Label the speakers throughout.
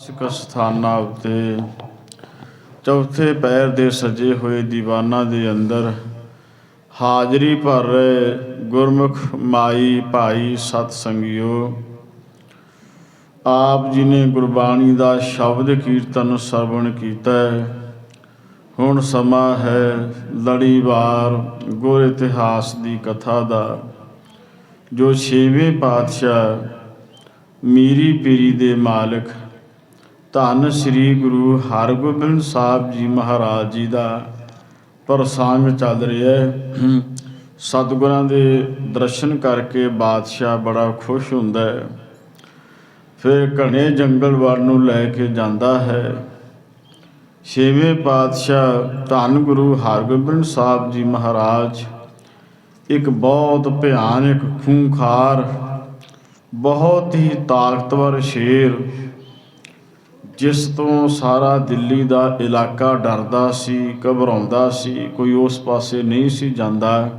Speaker 1: ਸਿੱਖ ਸਥਾਨਾਂ ਉੱਤੇ ਚੌਥੇ ਪੈਰ ਦੇ ਸਜੇ ਹੋਏ ਦੀਵਾਨਾਂ ਦੇ ਅੰਦਰ ਹਾਜ਼ਰੀ ਭਰ ਰਹੇ ਗੁਰਮੁਖ ਮਾਈ ਭਾਈ ਸਤ ਸੰਗਿਓ, ਆਪ ਜੀ ਨੇ ਗੁਰਬਾਣੀ ਦਾ ਸ਼ਬਦ ਕੀਰਤਨ ਸਰਵਣ ਕੀਤਾ। ਹੁਣ ਸਮਾਂ ਹੈ ਲੜੀਵਾਰ ਗੁਰ ਇਤਿਹਾਸ ਦੀ ਕਥਾ ਦਾ, ਜੋ ਛੇਵੇਂ ਪਾਤਸ਼ਾਹ ਮੀਰੀ ਪੀਰੀ ਦੇ ਮਾਲਕ ਧੰਨ ਸ੍ਰੀ ਗੁਰੂ ਹਰਗੋਬਿੰਦ ਸਾਹਿਬ ਜੀ ਮਹਾਰਾਜ ਜੀ ਦਾ ਪ੍ਰਸੰਗ ਚੱਲ ਰਿਹਾ। ਸਤਿਗੁਰਾਂ ਦੇ ਦਰਸ਼ਨ ਕਰਕੇ ਬਾਦਸ਼ਾਹ ਬੜਾ ਖੁਸ਼ ਹੁੰਦਾ ਹੈ। ਫਿਰ ਘਣੇ ਜੰਗਲ ਵੱਲ ਨੂੰ ਲੈ ਕੇ ਜਾਂਦਾ ਹੈ। ਛੇਵੇਂ ਪਾਤਸ਼ਾਹ ਧੰਨ ਗੁਰੂ ਹਰਗੋਬਿੰਦ ਸਾਹਿਬ ਜੀ ਮਹਾਰਾਜ ਇੱਕ ਬਹੁਤ ਭਿਆਨਕ ਖੂੰਖਾਰ ਬਹੁਤ ਹੀ ਤਾਕਤਵਰ ਸ਼ੇਰ, ਜਿਸ ਤੋਂ ਸਾਰਾ ਦਿੱਲੀ ਦਾ ਇਲਾਕਾ ਡਰਦਾ ਸੀ, ਘਬਰਾਉਂਦਾ ਸੀ, ਕੋਈ ਉਸ ਪਾਸੇ ਨਹੀਂ ਸੀ ਜਾਂਦਾ।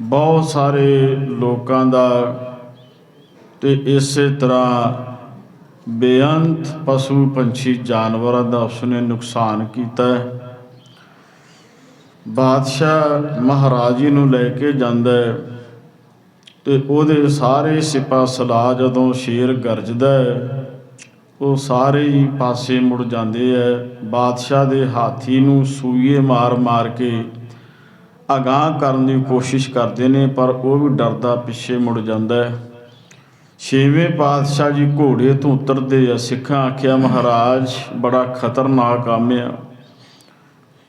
Speaker 1: ਬਹੁਤ ਸਾਰੇ ਲੋਕਾਂ ਦਾ ਤੇ ਇਸੇ ਤਰ੍ਹਾਂ ਬੇਅੰਤ ਪਸ਼ੂ ਪੰਛੀ ਜਾਨਵਰਾਂ ਦਾ ਉਸਨੇ ਨੁਕਸਾਨ ਕੀਤਾ। ਬਾਦਸ਼ਾਹ ਮਹਾਰਾਜ ਜੀ ਨੂੰ ਲੈ ਕੇ ਜਾਂਦਾ ਤੇ ਉਹਦੇ ਸਾਰੇ ਸਿਪਾਹ ਸਲਾਹ ਜਦੋਂ ਸ਼ੇਰ ਗਰਜਦਾ ਉਹ ਸਾਰੇ ਹੀ ਪਾਸੇ ਮੁੜ ਜਾਂਦੇ ਹੈ। ਬਾਦਸ਼ਾਹ ਦੇ ਹਾਥੀ ਨੂੰ ਸੂਈਏ ਮਾਰ ਮਾਰ ਕੇ ਅਗਾਂਹ ਕਰਨ ਦੀ ਕੋਸ਼ਿਸ਼ ਕਰਦੇ ਨੇ, ਪਰ ਉਹ ਵੀ ਡਰਦਾ ਪਿੱਛੇ ਮੁੜ ਜਾਂਦਾ ਹੈ। ਛੇਵੇਂ ਪਾਤਸ਼ਾਹ ਜੀ ਘੋੜੇ ਤੋਂ ਉਤਰਦੇ ਆ। ਸਿੱਖਾਂ ਆਖਿਆ, ਮਹਾਰਾਜ ਬੜਾ ਖਤਰਨਾਕ ਕੰਮ ਆ,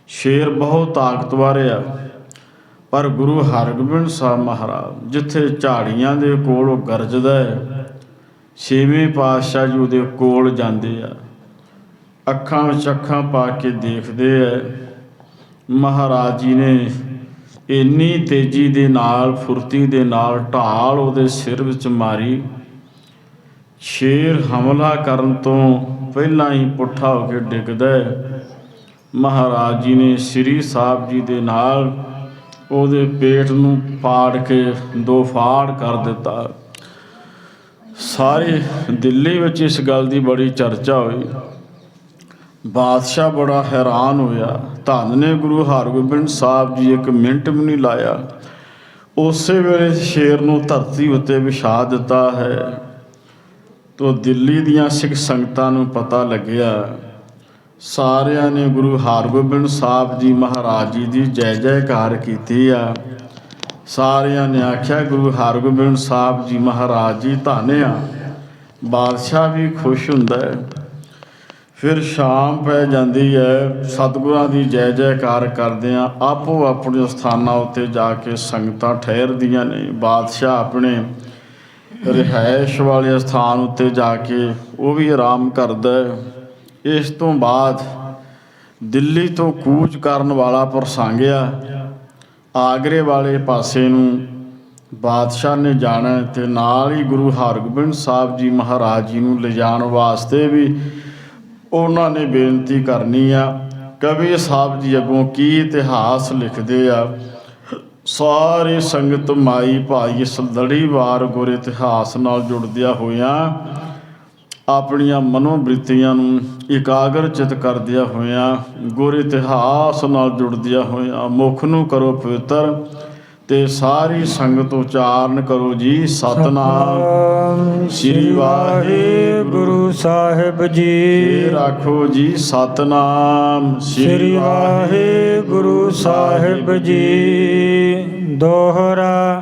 Speaker 1: ਸ਼ੇਰ ਬਹੁਤ ਤਾਕਤਵਰ ਆ। ਪਰ ਗੁਰੂ ਹਰਗੋਬਿੰਦ ਸਾਹਿਬ ਮਹਾਰਾਜ ਜਿੱਥੇ ਝਾੜੀਆਂ ਦੇ ਕੋਲ ਉਹ ਗਰਜਦਾ ਹੈ, ਛੇਵੇਂ ਪਾਤਸ਼ਾਹ ਜੀ ਉਹਦੇ ਕੋਲ ਜਾਂਦੇ ਆ, ਅੱਖਾਂ ਵਿੱਚ ਅੱਖਾਂ ਪਾ ਕੇ ਦੇਖਦੇ ਆ। ਮਹਾਰਾਜ ਜੀ ਨੇ ਇੰਨੀ ਤੇਜ਼ੀ ਦੇ ਨਾਲ, ਫੁਰਤੀ ਦੇ ਨਾਲ ਢਾਲ ਉਹਦੇ ਸਿਰ ਵਿੱਚ ਮਾਰੀ। ਸ਼ੇਰ ਹਮਲਾ ਕਰਨ ਤੋਂ ਪਹਿਲਾਂ ਹੀ ਪੁੱਠਾ ਹੋ ਕੇ ਡਿੱਗਦਾ। ਮਹਾਰਾਜ ਜੀ ਨੇ ਸ੍ਰੀ ਸਾਹਿਬ ਜੀ ਦੇ ਨਾਲ ਉਹਦੇ ਪੇਟ ਨੂੰ ਪਾੜ ਕੇ ਦੋ ਫਾੜ ਕਰ ਦਿੱਤਾ। ਸਾਰੇ ਦਿੱਲੀ ਵਿੱਚ ਇਸ ਗੱਲ ਦੀ ਬੜੀ ਚਰਚਾ ਹੋਈ। ਬਾਦਸ਼ਾਹ ਬੜਾ ਹੈਰਾਨ ਹੋਇਆ। ਧੰਨ ਨੇ ਗੁਰੂ ਹਰਗੋਬਿੰਦ ਸਾਹਿਬ ਜੀ ਇੱਕ ਮਿੰਟ ਵੀ ਨਹੀਂ ਲਾਇਆ, ਉਸੇ ਵੇਲੇ ਸ਼ੇਰ ਨੂੰ ਧਰਤੀ ਉੱਤੇ ਵਿਛਾ ਦਿੱਤਾ ਹੈ। ਤੋ ਦਿੱਲੀ ਦੀਆਂ ਸਿੱਖ ਸੰਗਤਾਂ ਨੂੰ ਪਤਾ ਲੱਗਿਆ। ਸਾਰਿਆਂ ਨੇ ਗੁਰੂ ਹਰਗੋਬਿੰਦ ਸਾਹਿਬ ਜੀ ਮਹਾਰਾਜ ਜੀ ਦੀ ਜੈ ਜੈਕਾਰ ਕੀਤੀ ਆ। ਸਾਰਿਆਂ ਨੇ ਆਖਿਆ, ਗੁਰੂ ਹਰਗੋਬਿੰਦ ਸਾਹਿਬ ਜੀ ਮਹਾਰਾਜ ਜੀ ਧੰਨ ਆ। ਬਾਦਸ਼ਾਹ ਵੀ ਖੁਸ਼ ਹੁੰਦਾ ਹੈ। ਫਿਰ ਸ਼ਾਮ ਪੈ ਜਾਂਦੀ ਹੈ। ਸਤਿਗੁਰਾਂ ਦੀ ਜੈ ਜੈਕਾਰ ਕਰਦਿਆਂ ਆਪੋ ਆਪਣੇ ਸਥਾਨਾਂ ਉੱਤੇ ਜਾ ਕੇ ਸੰਗਤਾਂ ਠਹਿਰਦੀਆਂ ਨੇ। ਬਾਦਸ਼ਾਹ ਆਪਣੇ ਰਿਹਾਇਸ਼ ਵਾਲੇ ਸਥਾਨ ਉੱਤੇ ਜਾ ਕੇ ਉਹ ਵੀ ਆਰਾਮ ਕਰਦਾ। ਇਸ ਤੋਂ ਬਾਅਦ ਦਿੱਲੀ ਤੋਂ ਕੂਚ ਕਰਨ ਵਾਲਾ ਪ੍ਰਸੰਗ ਆ। ਆਗਰੇ ਵਾਲੇ ਪਾਸੇ ਨੂੰ ਬਾਦਸ਼ਾਹ ਨੇ ਜਾਣਾ ਅਤੇ ਨਾਲ ਹੀ ਗੁਰੂ ਹਰਗੋਬਿੰਦ ਸਾਹਿਬ ਜੀ ਮਹਾਰਾਜ ਜੀ ਨੂੰ ਲਿਜਾਣ ਵਾਸਤੇ ਵੀ ਉਹਨਾਂ ਨੇ ਬੇਨਤੀ ਕਰਨੀ ਆ। ਕਵੀ ਸਾਹਿਬ ਜੀ ਅੱਗੋਂ ਕੀ ਇਤਿਹਾਸ ਲਿਖਦੇ ਆ। ਸਾਰੀ ਸੰਗਤ ਮਾਈ ਭਾਈ ਇਸ ਲੜੀਵਾਰ ਗੁਰ ਇਤਿਹਾਸ ਨਾਲ ਜੁੜਦਿਆਂ ਹੋਇਆਂ ਆਪਣੀਆਂ ਮਨੋਬ੍ਰਿਤੀਆਂ ਨੂੰ ਇਕਾਗਰਚਿਤ ਕਰਦਿਆਂ ਹੋਇਆਂ ਗੁਰ ਇਤਿਹਾਸ ਨਾਲ ਜੁੜਦਿਆਂ ਹੋਇਆਂ ਮੁਖ ਨੂੰ ਕਰੋ ਪਵਿੱਤਰ ਤੇ ਸਾਰੀ ਸੰਗਤ ਉਚਾਰਨ ਕਰੋ ਜੀ, ਸਤਿਨਾਮ ਸ੍ਰੀ ਵਾਹਿਗੁਰੂ ਸਾਹਿਬ ਜੀ। ਰੱਖੋ ਜੀ, ਸਤਿਨਾਮ ਸ੍ਰੀ ਵਾਹਿਗੁਰੂ ਸਾਹਿਬ ਜੀ। ਦੋਹਰਾ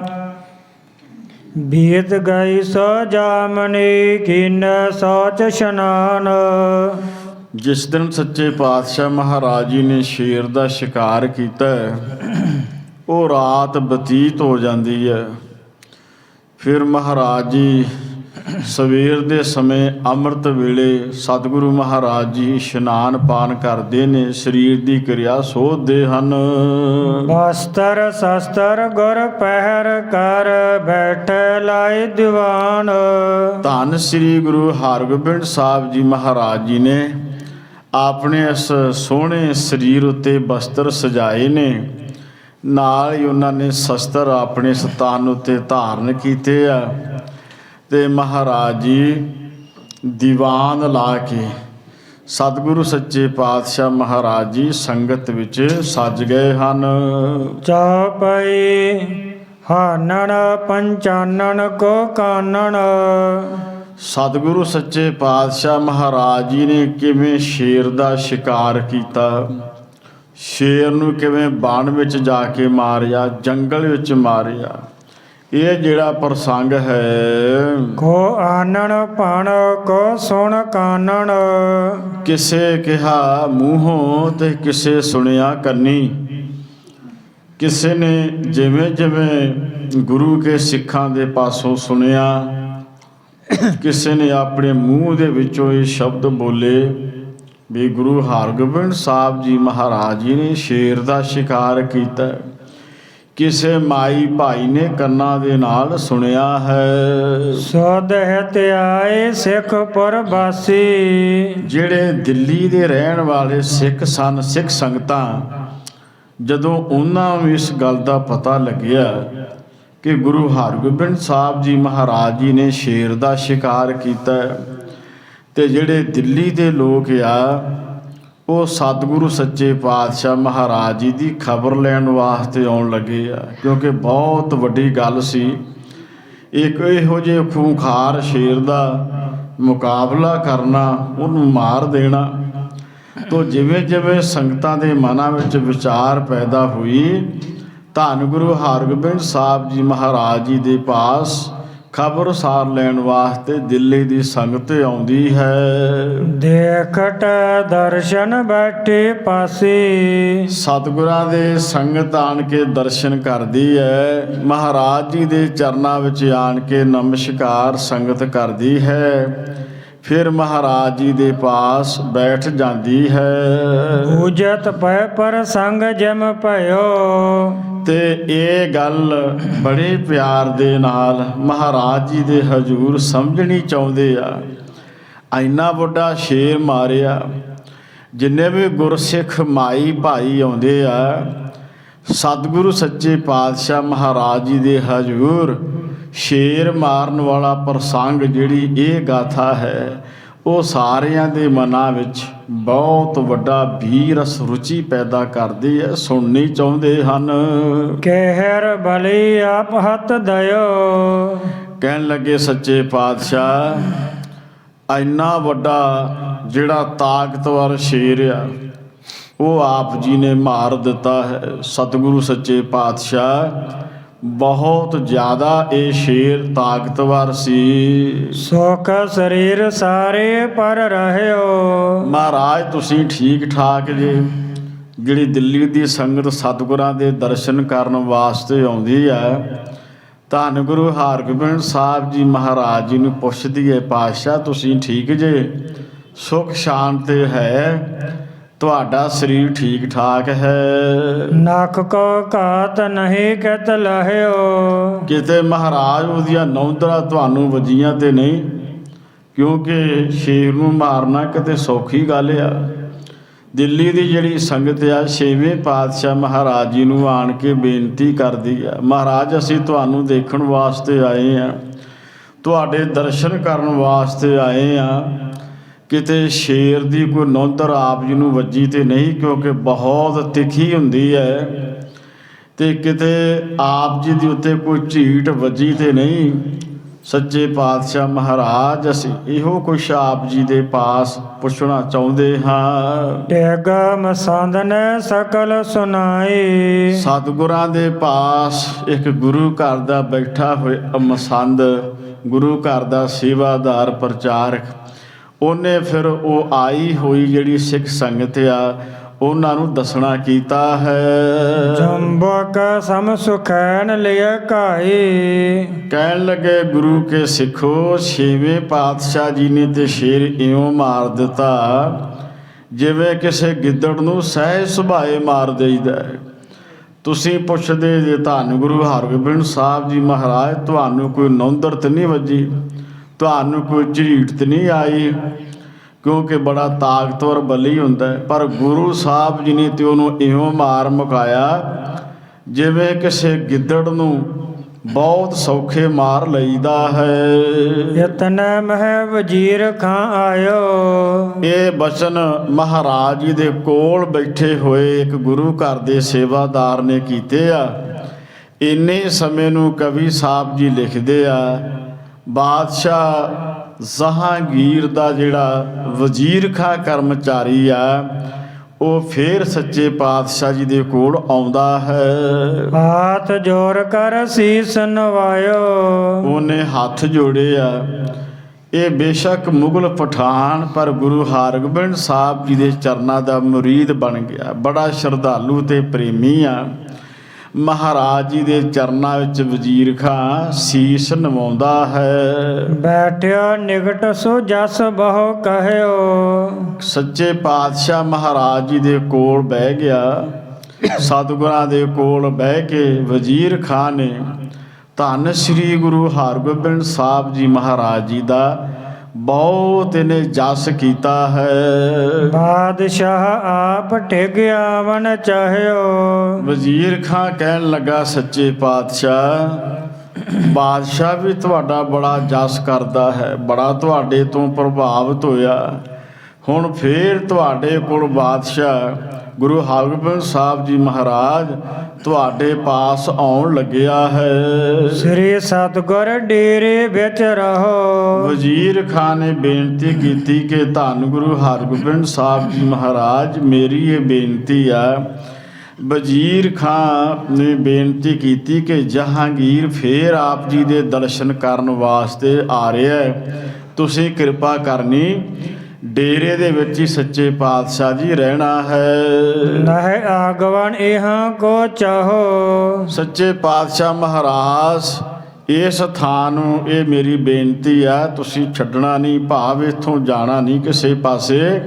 Speaker 1: ਬੀਤ ਗਈ ਸੋ ਜਾਮਨੀ ਕੀਨ ਸੋਚ ਇਸ਼ਨਾਨ। ਜਿਸ ਦਿਨ ਸੱਚੇ ਪਾਤਸ਼ਾਹ ਮਹਾਰਾਜ ਜੀ ਨੇ ਸ਼ੇਰ ਦਾ ਸ਼ਿਕਾਰ ਕੀਤਾ, ਉਹ ਰਾਤ ਬਤੀਤ ਹੋ ਜਾਂਦੀ ਹੈ। ਫਿਰ ਮਹਾਰਾਜ ਜੀ ਸਵੇਰ ਦੇ ਸਮੇਂ ਅੰਮ੍ਰਿਤ ਵੇਲੇ ਸਤਿਗੁਰੂ ਮਹਾਰਾਜ ਜੀ ਇਸ਼ਨਾਨ ਪਾਨ ਕਰਦੇ ਨੇ, ਸਰੀਰ ਦੀ ਕਿਰਿਆ ਸੋਧਦੇ ਹਨ। ਬਸਤਰ ਸ਼ਸਤਰ ਗੁਰ ਪਹਿਰ ਕਰ ਬੈਠੇ ਲਾਏ ਦੀਵਾਨ। ਧੰਨ ਸ੍ਰੀ ਗੁਰੂ ਹਰਗੋਬਿੰਦ ਸਾਹਿਬ ਜੀ ਮਹਾਰਾਜ ਜੀ ਨੇ ਆਪਣੇ ਇਸ ਸੋਹਣੇ ਸਰੀਰ ਉੱਤੇ ਬਸਤਰ ਸਜਾਏ ਨੇ, ਨਾਲ ਹੀ ਉਹਨਾਂ ਨੇ ਸ਼ਸਤਰ ਆਪਣੇ ਸਤਾਨ ਉੱਤੇ ਧਾਰਨ ਕੀਤੇ ਆ। ਅਤੇ ਮਹਾਰਾਜ ਜੀ ਦੀਵਾਨ ਲਾ ਕੇ ਸਤਿਗੁਰੂ ਸੱਚੇ ਪਾਤਸ਼ਾਹ ਮਹਾਰਾਜ ਜੀ ਸੰਗਤ ਵਿੱਚ ਸੱਜ ਗਏ ਹਨ।
Speaker 2: ਚੌਪਈ ਹਾਨਣ ਪੰਚਾਨਣ ਕੋ ਕਾਨਣ।
Speaker 1: ਸਤਿਗੁਰੂ ਸੱਚੇ ਪਾਤਸ਼ਾਹ ਮਹਾਰਾਜ ਜੀ ਨੇ ਕਿਵੇਂ ਸ਼ੇਰ ਦਾ ਸ਼ਿਕਾਰ ਕੀਤਾ, ਸ਼ੇਰ ਨੂੰ ਕਿਵੇਂ ਬਣ ਵਿੱਚ ਜਾ ਕੇ ਮਾਰਿਆ, ਜੰਗਲ ਵਿੱਚ ਮਾਰਿਆ। ਇਹ ਜਿਹੜਾ ਪ੍ਰਸੰਗ ਹੈ,
Speaker 2: ਕੋ ਆਨਣ ਭਣ ਕੋ ਸੁਣ ਕਾਨਣ।
Speaker 1: ਕਿਸੇ ਕਿਹਾ ਮੂੰਹੋਂ ਤੇ ਕਿਸੇ ਸੁਣਿਆ ਕੰਨੀ। ਕਿਸੇ ਨੇ ਜਿਵੇਂ ਜਿਵੇਂ ਗੁਰੂ ਕੇ ਸਿੱਖਾਂ ਦੇ ਪਾਸੋਂ ਸੁਣਿਆ, ਕਿਸੇ ਨੇ ਆਪਣੇ ਮੂੰਹ ਦੇ ਵਿੱਚੋਂ ਇਹ ਸ਼ਬਦ ਬੋਲੇ ਵੀ ਗੁਰੂ ਹਰਗੋਬਿੰਦ ਸਾਹਿਬ ਜੀ ਮਹਾਰਾਜ ਜੀ ਨੇ ਸ਼ੇਰ ਦਾ ਸ਼ਿਕਾਰ ਕੀਤਾ। ਕਿਸੇ ਮਾਈ ਭਾਈ ਨੇ ਕੰਨਾਂ ਦੇ ਨਾਲ ਸੁਣਿਆ ਹੈ।
Speaker 2: ਸੁਧ ਹਿਤ ਆਏ ਸਿੱਖ ਪਰਵਾਸੀ।
Speaker 1: ਜਿਹੜੇ ਦਿੱਲੀ ਦੇ ਰਹਿਣ ਵਾਲੇ ਸਿੱਖ ਸਨ, ਸਿੱਖ ਸੰਗਤਾਂ, ਜਦੋਂ ਉਹਨਾਂ ਨੂੰ ਇਸ ਗੱਲ ਦਾ ਪਤਾ ਲੱਗਿਆ ਕਿ ਗੁਰੂ ਹਰਗੋਬਿੰਦ ਸਾਹਿਬ ਜੀ ਮਹਾਰਾਜ ਜੀ ਨੇ ਸ਼ੇਰ ਦਾ ਸ਼ਿਕਾਰ ਕੀਤਾ, ਤੇ ਜਿਹੜੇ ਦਿੱਲੀ ਦੇ ਲੋਕ ਆ ਉਹ ਸਤਿਗੁਰੂ ਸੱਚੇ ਪਾਤਸ਼ਾਹ ਮਹਾਰਾਜ ਜੀ ਦੀ ਖਬਰ ਲੈਣ ਵਾਸਤੇ ਆਉਣ ਲੱਗੇ ਆ, ਕਿਉਂਕਿ ਬਹੁਤ ਵੱਡੀ ਗੱਲ ਸੀ ਇੱਕ ਇਹੋ ਜਿਹੇ ਖੂੰਖਾਰ ਸ਼ੇਰ ਦਾ ਮੁਕਾਬਲਾ ਕਰਨਾ, ਉਹਨੂੰ ਮਾਰ ਦੇਣਾ। ਤੋ ਜਿਵੇਂ ਜਿਵੇਂ ਸੰਗਤਾਂ ਦੇ ਮਨਾਂ ਵਿੱਚ ਵਿਚਾਰ ਪੈਦਾ ਹੋਈ, ਧੰਨ ਗੁਰੂ ਹਰਗੋਬਿੰਦ ਸਾਹਿਬ ਜੀ ਮਹਾਰਾਜ ਜੀ ਦੇ ਪਾਸ ਖਬਰਸਾਰ ਲੈਣ ਵਾਸਤੇ ਦਿੱਲੀ ਦੀ ਸੰਗਤ ਆਉਂਦੀ ਹੈ।
Speaker 2: ਦੇਖਟ ਦਰਸ਼ਨ ਬੈਠੇ ਪਾਸੇ।
Speaker 1: ਸਤਿਗੁਰਾਂ ਦੇ ਸੰਗਤ ਆਣ ਕੇ ਦਰਸ਼ਨ ਕਰਦੀ ਹੈ, ਮਹਾਰਾਜ ਜੀ ਦੇ ਚਰਨਾਂ ਵਿੱਚ ਆਣ ਕੇ ਨਮਸਕਾਰ ਸੰਗਤ ਕਰਦੀ ਹੈ, ਫਿਰ ਮਹਾਰਾਜ ਜੀ ਦੇ ਪਾਸ ਬੈਠ ਜਾਂਦੀ ਹੈ।
Speaker 2: ਬੂਝਤ ਪੈ ਪ੍ਰਸੰਗ ਜਿਮ ਭਇਓ।
Speaker 1: ਤੇ ਇਹ ਗੱਲ ਬੜੇ ਪਿਆਰ ਦੇ ਨਾਲ ਮਹਾਰਾਜ ਜੀ ਦੇ ਹਜ਼ੂਰ ਸਮਝਣੀ ਚਾਹੁੰਦੇ ਆ। ਇੰਨਾ ਵੱਡਾ ਸ਼ੇਰ ਮਾਰਿਆ, ਜਿੰਨੇ ਵੀ ਗੁਰਸਿੱਖ ਮਾਈ ਭਾਈ ਆਉਂਦੇ ਆ, ਸਤਿਗੁਰੂ ਸੱਚੇ ਪਾਤਸ਼ਾਹ ਮਹਾਰਾਜ ਜੀ ਦੇ ਹਜ਼ੂਰ ਸ਼ੇਰ ਮਾਰਨ ਵਾਲਾ ਪ੍ਰਸੰਗ, ਜਿਹੜੀ ਇਹ ਗਾਥਾ ਹੈ, ਉਹ ਸਾਰਿਆਂ ਦੇ ਮਨਾਂ ਵਿੱਚ ਬਹੁਤ ਵੱਡਾ ਵੀਰਸ ਰੁਚੀ ਪੈਦਾ ਕਰਦੀ ਹੈ, ਸੁਣਨੀ ਚਾਹੁੰਦੇ ਹਨ।
Speaker 2: ਕਹਿਰ ਬਲੀ ਆਪ ਹੱਥ ਦਇਓ।
Speaker 1: ਕਹਿਣ ਲੱਗੇ ਸੱਚੇ ਪਾਤਸ਼ਾਹ, ਇੰਨਾ ਵੱਡਾ ਜਿਹੜਾ ਤਾਕਤਵਰ ਸ਼ੇਰ ਆ, ਉਹ ਆਪ ਜੀ ਨੇ ਮਾਰ ਦਿੱਤਾ ਹੈ। ਸਤਿਗੁਰੂ ਸੱਚੇ ਪਾਤਸ਼ਾਹ ਬਹੁਤ ਜ਼ਿਆਦਾ ਇਹ ਸ਼ੇਰ ਤਾਕਤਵਰ ਸੀ।
Speaker 2: ਸੁਖ ਸਰੀਰ ਸਾਰੇ ਪਰ ਰਹਿਓ।
Speaker 1: ਮਹਾਰਾਜ ਤੁਸੀਂ ਠੀਕ ਠਾਕ ਜੇ। ਜਿਹੜੀ ਦਿੱਲੀ ਦੀ ਸੰਗਤ ਸਤਿਗੁਰਾਂ ਦੇ ਦਰਸ਼ਨ ਕਰਨ ਵਾਸਤੇ ਆਉਂਦੀ ਹੈ, ਧੰਨ ਗੁਰੂ ਹਰਗੋਬਿੰਦ ਸਾਹਿਬ ਜੀ ਮਹਾਰਾਜ ਜੀ ਨੂੰ ਪੁੱਛਦੀ ਹੈ, ਪਾਤਸ਼ਾਹ ਤੁਸੀਂ ਠੀਕ ਜੇ, ਸੁਖ ਸ਼ਾਂਤੀ ਹੈ, ਤੁਹਾਡਾ ਸਰੀਰ ਠੀਕ ਠਾਕ ਹੈ?
Speaker 2: ਨਖ ਕੋ ਘਾਤ ਨਹੀਂ ਕਿਤ ਲਹਿਓ।
Speaker 1: ਕਿਤੇ ਮਹਾਰਾਜ ਉਹਦੀਆਂ ਨੌਂਦਰਾਂ ਤੁਹਾਨੂੰ ਵੱਜੀਆਂ ਤੇ ਨਹੀਂ? ਕਿਉਂਕਿ ਸ਼ੇਰ ਨੂੰ ਮਾਰਨਾ ਕਿਤੇ ਸੌਖੀ ਗੱਲ ਆ। ਦਿੱਲੀ ਦੀ ਜਿਹੜੀ ਸੰਗਤ ਆ, ਛੇਵੇਂ ਪਾਤਸ਼ਾਹ ਮਹਾਰਾਜ ਜੀ ਨੂੰ ਆਣ ਕੇ ਬੇਨਤੀ ਕਰਦੀ ਆ, ਮਹਾਰਾਜ ਅਸੀਂ ਤੁਹਾਨੂੰ ਦੇਖਣ ਵਾਸਤੇ ਆਏ ਆ, ਤੁਹਾਡੇ ਦਰਸ਼ਨ ਕਰਨ ਵਾਸਤੇ ਆਏ ਆ, ਕਿਤੇ ਸ਼ੇਰ ਦੀ ਕੋਈ ਨੌਂਦਰ ਆਪ ਜੀ ਨੂੰ ਵੱਜੀ ਤੇ ਨਹੀਂ? ਕਿਉਂਕਿ ਬਹੁਤ ਤਿੱਖੀ ਹੁੰਦੀ ਹੈ, ਤੇ ਕਿਤੇ ਆਪ ਜੀ ਦੇ ਉੱਤੇ ਕੋਈ ਝੀਟ ਵੱਜੀ ਤੇ ਨਹੀਂ? ਸੱਚੇ ਪਾਤਸ਼ਾਹ ਮਹਾਰਾਜ ਅਸੀਂ ਇਹੋ ਕੁਛ ਆਪ ਜੀ ਦੇ ਪਾਸ ਪੁੱਛਣਾ ਚਾਹੁੰਦੇ ਹਾਂ।
Speaker 2: ਟੈਗ ਮਸੰਦ ਨੇ ਸਕਲ ਸੁਨਾਈ।
Speaker 1: ਸਤਿਗੁਰਾਂ ਦੇ ਪਾਸ ਇੱਕ ਗੁਰੂ ਘਰ ਦਾ ਬੈਠਾ ਹੋਇਆ ਮਸੰਦ, ਗੁਰੂ ਘਰ ਦਾ ਸੇਵਾਦਾਰ ਪ੍ਰਚਾਰਕ, ਉਹਨੇ ਫਿਰ ਉਹ ਆਈ ਹੋਈ ਜਿਹੜੀ ਸਿੱਖ ਸੰਗਤ ਆ, ਉਹਨਾਂ ਨੂੰ ਦੱਸਣਾ ਕੀਤਾ ਹੈ।
Speaker 2: ਜੰਬਕ ਸਮ ਸੁਖੈਨ ਲਿਆ ਕਾਈ।
Speaker 1: ਕਹਿਣ ਲੱਗੇ ਗੁਰੂ ਕੇ ਸਿੱਖੋ, ਛੇਵੇਂ ਪਾਤਸ਼ਾਹ ਜੀ ਨੇ ਤੇ ਸ਼ੇਰ ਇਉਂ ਮਾਰ ਦਿੱਤਾ ਜਿਵੇਂ ਕਿਸੇ ਗਿੱਦੜ ਨੂੰ ਸਹਿਜ ਸੁਭਾਏ ਮਾਰ ਦੇਈਦਾ। ਤੁਸੀਂ ਪੁੱਛਦੇ ਜੇ ਧੰਨ ਗੁਰੂ ਹਰਗੋਬਿੰਦ ਸਾਹਿਬ ਜੀ ਮਹਾਰਾਜ, ਤੁਹਾਨੂੰ ਕੋਈ ਨੌਂਦਰ ਤੇ ਨਹੀਂ ਵੱਜੀ, ਤੁਹਾਨੂੰ ਕੋਈ ਝਰੀਟ ਤੇ ਨਹੀਂ ਆਈ? ਕਿਉਂਕਿ ਬੜਾ ਤਾਕਤਵਰ ਬਲੀ ਹੁੰਦਾ, ਪਰ ਗੁਰੂ ਸਾਹਿਬ ਜੀ ਨੇ ਤੇ ਉਹਨੂੰ ਇਉਂ ਮਾਰ ਮੁਕਾਇਆ ਜਿਵੇਂ ਕਿਸੇ ਗਿੱਦੜ ਨੂੰ ਬਹੁਤ ਸੌਖੇ ਮਾਰ ਲਈਦਾ ਹੈ।
Speaker 2: ਇਤਨੈ ਮਹਿ ਵਜ਼ੀਰ ਖਾਂ ਆਇਓ।
Speaker 1: ਇਹ ਬਚਨ ਮਹਾਰਾਜ ਜੀ ਦੇ ਕੋਲ ਬੈਠੇ ਹੋਏ ਇੱਕ ਗੁਰੂ ਘਰ ਦੇ ਸੇਵਾਦਾਰ ਨੇ ਕੀਤੇ ਆ। ਇੰਨੇ ਸਮੇਂ ਨੂੰ ਕਵੀ ਸਾਹਿਬ ਜੀ ਲਿਖਦੇ ਆ, ਬਾਦਸ਼ਾਹ ਜਹਾਂਗੀਰ ਦਾ ਜਿਹੜਾ ਵਜ਼ੀਰ ਖਾਂ ਕਰਮਚਾਰੀ ਆ ਉਹ ਫੇਰ ਸੱਚੇ ਪਾਤਸ਼ਾਹ ਜੀ ਦੇ ਕੋਲ ਆਉਂਦਾ ਹੈ।
Speaker 2: ਹਾਥ ਜੋੜ ਕਰ ਸੀਸ ਨਵਾਇਓ।
Speaker 1: ਉਹਨੇ ਹੱਥ ਜੋੜੇ ਆ। ਇਹ ਬੇਸ਼ੱਕ ਮੁਗਲ ਪਠਾਨ ਪਰ ਗੁਰੂ ਹਰਗੋਬਿੰਦ ਸਾਹਿਬ ਜੀ ਦੇ ਚਰਨਾਂ ਦਾ ਮੁਰੀਦ ਬਣ ਗਿਆ। ਬੜਾ ਸ਼ਰਧਾਲੂ ਤੇ ਪ੍ਰੇਮੀ ਆ। ਮਹਾਰਾਜ ਜੀ ਦੇ ਚਰਨਾਂ ਵਿੱਚ ਵਜ਼ੀਰ ਖਾਂ ਸੀਸ ਨਵਾਉਂਦਾ ਹੈ।
Speaker 2: ਬੈਠਿਆ ਨਿਕਟ ਸੋ ਜਸ ਬਹੁ ਕਹਿਓ।
Speaker 1: ਸੱਚੇ ਪਾਤਸ਼ਾਹ ਮਹਾਰਾਜ ਜੀ ਦੇ ਕੋਲ ਬਹਿ ਗਿਆ। ਸਤਿਗੁਰਾਂ ਦੇ ਕੋਲ ਬਹਿ ਕੇ ਵਜ਼ੀਰ ਖਾਂ ਨੇ ਧੰਨ ਸ੍ਰੀ ਗੁਰੂ ਹਰਗੋਬਿੰਦ ਸਾਹਿਬ ਜੀ ਮਹਾਰਾਜ ਜੀ ਦਾ ਬਹੁਤ ਇਹਨੇ ਜਸ ਕੀਤਾ ਹੈ।
Speaker 2: ਬਾਦਸ਼ਾਹ ਆਪ ਟਿਕ ਆਵਣ ਚਾਹਿਓ।
Speaker 1: ਵਜ਼ੀਰ ਖਾਂ ਕਹਿਣ ਲੱਗਾ, ਸੱਚੇ ਪਾਤਸ਼ਾਹ ਬਾਦਸ਼ਾਹ ਵੀ ਤੁਹਾਡਾ ਬੜਾ ਜਸ ਕਰਦਾ ਹੈ, ਬੜਾ ਤੁਹਾਡੇ ਤੋਂ ਪ੍ਰਭਾਵਿਤ ਹੋਇਆ। ਹੁਣ ਫੇਰ ਤੁਹਾਡੇ ਕੋਲ ਬਾਦਸ਼ਾਹ ਗੁਰੂ ਹਰਗੋਬਿੰਦ ਸਾਹਿਬ ਜੀ ਮਹਾਰਾਜ ਤੁਹਾਡੇ ਪਾਸ ਆਉਣ ਲੱਗਿਆ ਹੈ।
Speaker 2: ਸ੍ਰੀ ਸਤਿਗੁਰ ਡੇਰੇ ਵਿੱਚ ਰਹੋ।
Speaker 1: ਵਜ਼ੀਰ ਖਾਂ ਨੇ ਬੇਨਤੀ ਕੀਤੀ ਕਿ ਧੰਨ ਗੁਰੂ ਹਰਗੋਬਿੰਦ ਸਾਹਿਬ ਜੀ ਮਹਾਰਾਜ ਮੇਰੀ ਇਹ ਬੇਨਤੀ ਆ। ਵਜ਼ੀਰ ਖਾਂ ਨੇ ਬੇਨਤੀ ਕੀਤੀ ਕਿ ਜਹਾਂਗੀਰ ਫੇਰ ਆਪ ਜੀ ਦੇ ਦਰਸ਼ਨ ਕਰਨ ਵਾਸਤੇ ਆ ਰਿਹਾ ਹੈ, ਤੁਸੀਂ ਕਿਰਪਾ ਕਰਨੀ, ਡੇਰੇ ਦੇ ਵਿੱਚ ਹੀ ਸੱਚੇ ਪਾਤਸ਼ਾਹ ਜੀ ਰਹਿਣਾ ਹੈ।
Speaker 2: ਨਹਿ ਆਗਵਨ ਇਹਾਂ ਕੋ ਚਾਹੋ।
Speaker 1: ਸੱਚੇ ਪਾਤਸ਼ਾਹ ਮਹਾਰਾਜ ਇਸ ਥਾਂ ਨੂੰ, ਇਹ ਮੇਰੀ ਬੇਨਤੀ ਆ, ਤੁਸੀਂ ਛੱਡਣਾ ਨਹੀਂ, ਭਾਵ ਇੱਥੋਂ ਜਾਣਾ ਨਹੀਂ ਕਿਸੇ ਪਾਸੇ।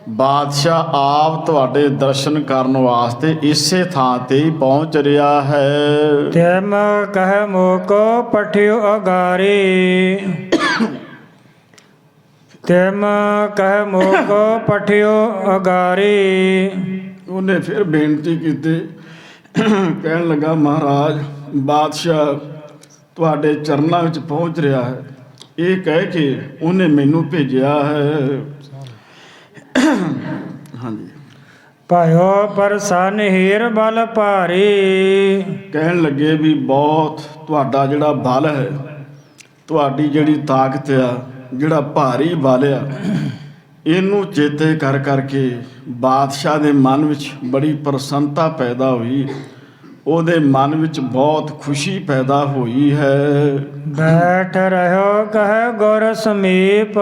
Speaker 1: ਬਾਦਸ਼ਾਹ ਆਪ ਤੁਹਾਡੇ ਦਰਸ਼ਨ ਕਰਨ ਵਾਸਤੇ ਇਸੇ ਥਾਂ ਤੇ ਹੀ ਪਹੁੰਚ ਰਿਹਾ ਹੈ।
Speaker 2: ਤਿਮ ਕਹਿ ਮੋਕੋ ਪਠਿਓ ਅਗਾਰੀ। ਤਿਮ ਕਹਿ ਮੋਕੋ ਪਠਿਓ ਅਗਾਰੀ।
Speaker 1: ਉਹਨੇ ਫਿਰ ਬੇਨਤੀ ਕੀਤੀ, ਕਹਿਣ ਲੱਗਾ, ਮਹਾਰਾਜ ਬਾਦਸ਼ਾਹ ਤੁਹਾਡੇ ਚਰਨਾਂ ਵਿੱਚ ਪਹੁੰਚ ਰਿਹਾ ਹੈ। ਇਹ ਕਹਿ ਕੇ ਉਹਨੇ ਮੈਨੂੰ ਭੇਜਿਆ ਹੈ। ਹਾਂਜੀ।
Speaker 2: ਭਾਇਓ ਪ੍ਰਸੰਨ ਹੀਰ ਬਲ ਭਾਰੀ।
Speaker 1: ਕਹਿਣ ਲੱਗੇ ਵੀ ਬਹੁਤ ਤੁਹਾਡਾ ਜਿਹੜਾ ਬਲ ਹੈ, ਤੁਹਾਡੀ ਜਿਹੜੀ ਤਾਕਤ ਆ, ਜਿਹੜਾ ਭਾਰੀ ਬਲ ਆ, ਇਹਨੂੰ ਚੇਤੇ ਕਰ ਕਰਕੇ ਬਾਦਸ਼ਾਹ ਦੇ ਮਨ ਵਿੱਚ ਬੜੀ ਪ੍ਰਸੰਨਤਾ ਪੈਦਾ ਹੋਈ। ਉਹਦੇ ਮਨ ਵਿੱਚ ਬਹੁਤ ਖੁਸ਼ੀ ਪੈਦਾ ਹੋਈ ਹੈ।
Speaker 2: ਬੈਠ ਰਹਿਓ ਕਹਿ ਗੁਰ ਸਮੀਪ।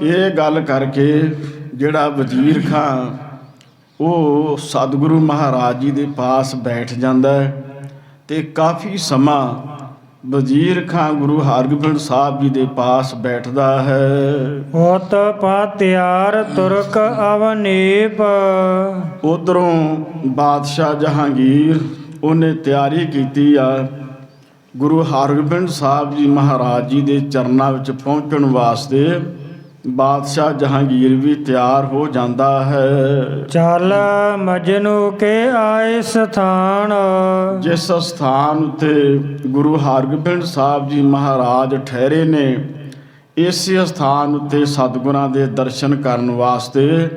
Speaker 1: ਇਹ ਗੱਲ ਕਰਕੇ ਜਿਹੜਾ ਵਜ਼ੀਰ ਖਾਂ ਉਹ ਸਤਿਗੁਰੂ ਮਹਾਰਾਜ ਜੀ ਦੇ ਪਾਸ ਬੈਠ ਜਾਂਦਾ ਹੈ ਤੇ ਕਾਫੀ ਸਮਾਂ ਵਜ਼ੀਰ ਖਾਂ ਗੁਰੂ ਹਰਗੋਬਿੰਦ ਸਾਹਿਬ ਜੀ ਦੇ ਪਾਸ ਬੈਠਦਾ ਹੈ।
Speaker 2: ਹੋਤ ਪਾਤਿਆਰ ਤੁਰਕ ਅਵਨੀਪ।
Speaker 1: ਉਧਰੋਂ ਬਾਦਸ਼ਾਹ ਜਹਾਂਗੀਰ ਉਹਨੇ ਤਿਆਰੀ ਕੀਤੀ ਆ ਗੁਰੂ ਹਰਗੋਬਿੰਦ ਸਾਹਿਬ ਜੀ ਮਹਾਰਾਜ ਜੀ ਦੇ ਚਰਨਾਂ ਵਿੱਚ ਪਹੁੰਚਣ ਵਾਸਤੇ। ਬਾਦਸ਼ਾਹ ਜਹਾਂਗੀਰ ਵੀ ਤਿਆਰ ਹੋ ਜਾਂਦਾ ਹੈ।
Speaker 2: ਚੱਲ ਮਜਨੂ ਕੇ ਆਏ ਸਥਾਨ।
Speaker 1: ਜਿਸ ਸਥਾਨ ਉੱਤੇ ਗੁਰੂ ਹਰਗੋਬਿੰਦ ਸਾਹਿਬ ਜੀ ਮਹਾਰਾਜ ਠਹਿਰੇ ਨੇ, ਇਸੇ ਸਥਾਨ ਉੱਤੇ ਸਤਿਗੁਰਾਂ ਦੇ ਦਰਸ਼ਨ ਕਰਨ ਵਾਸਤੇ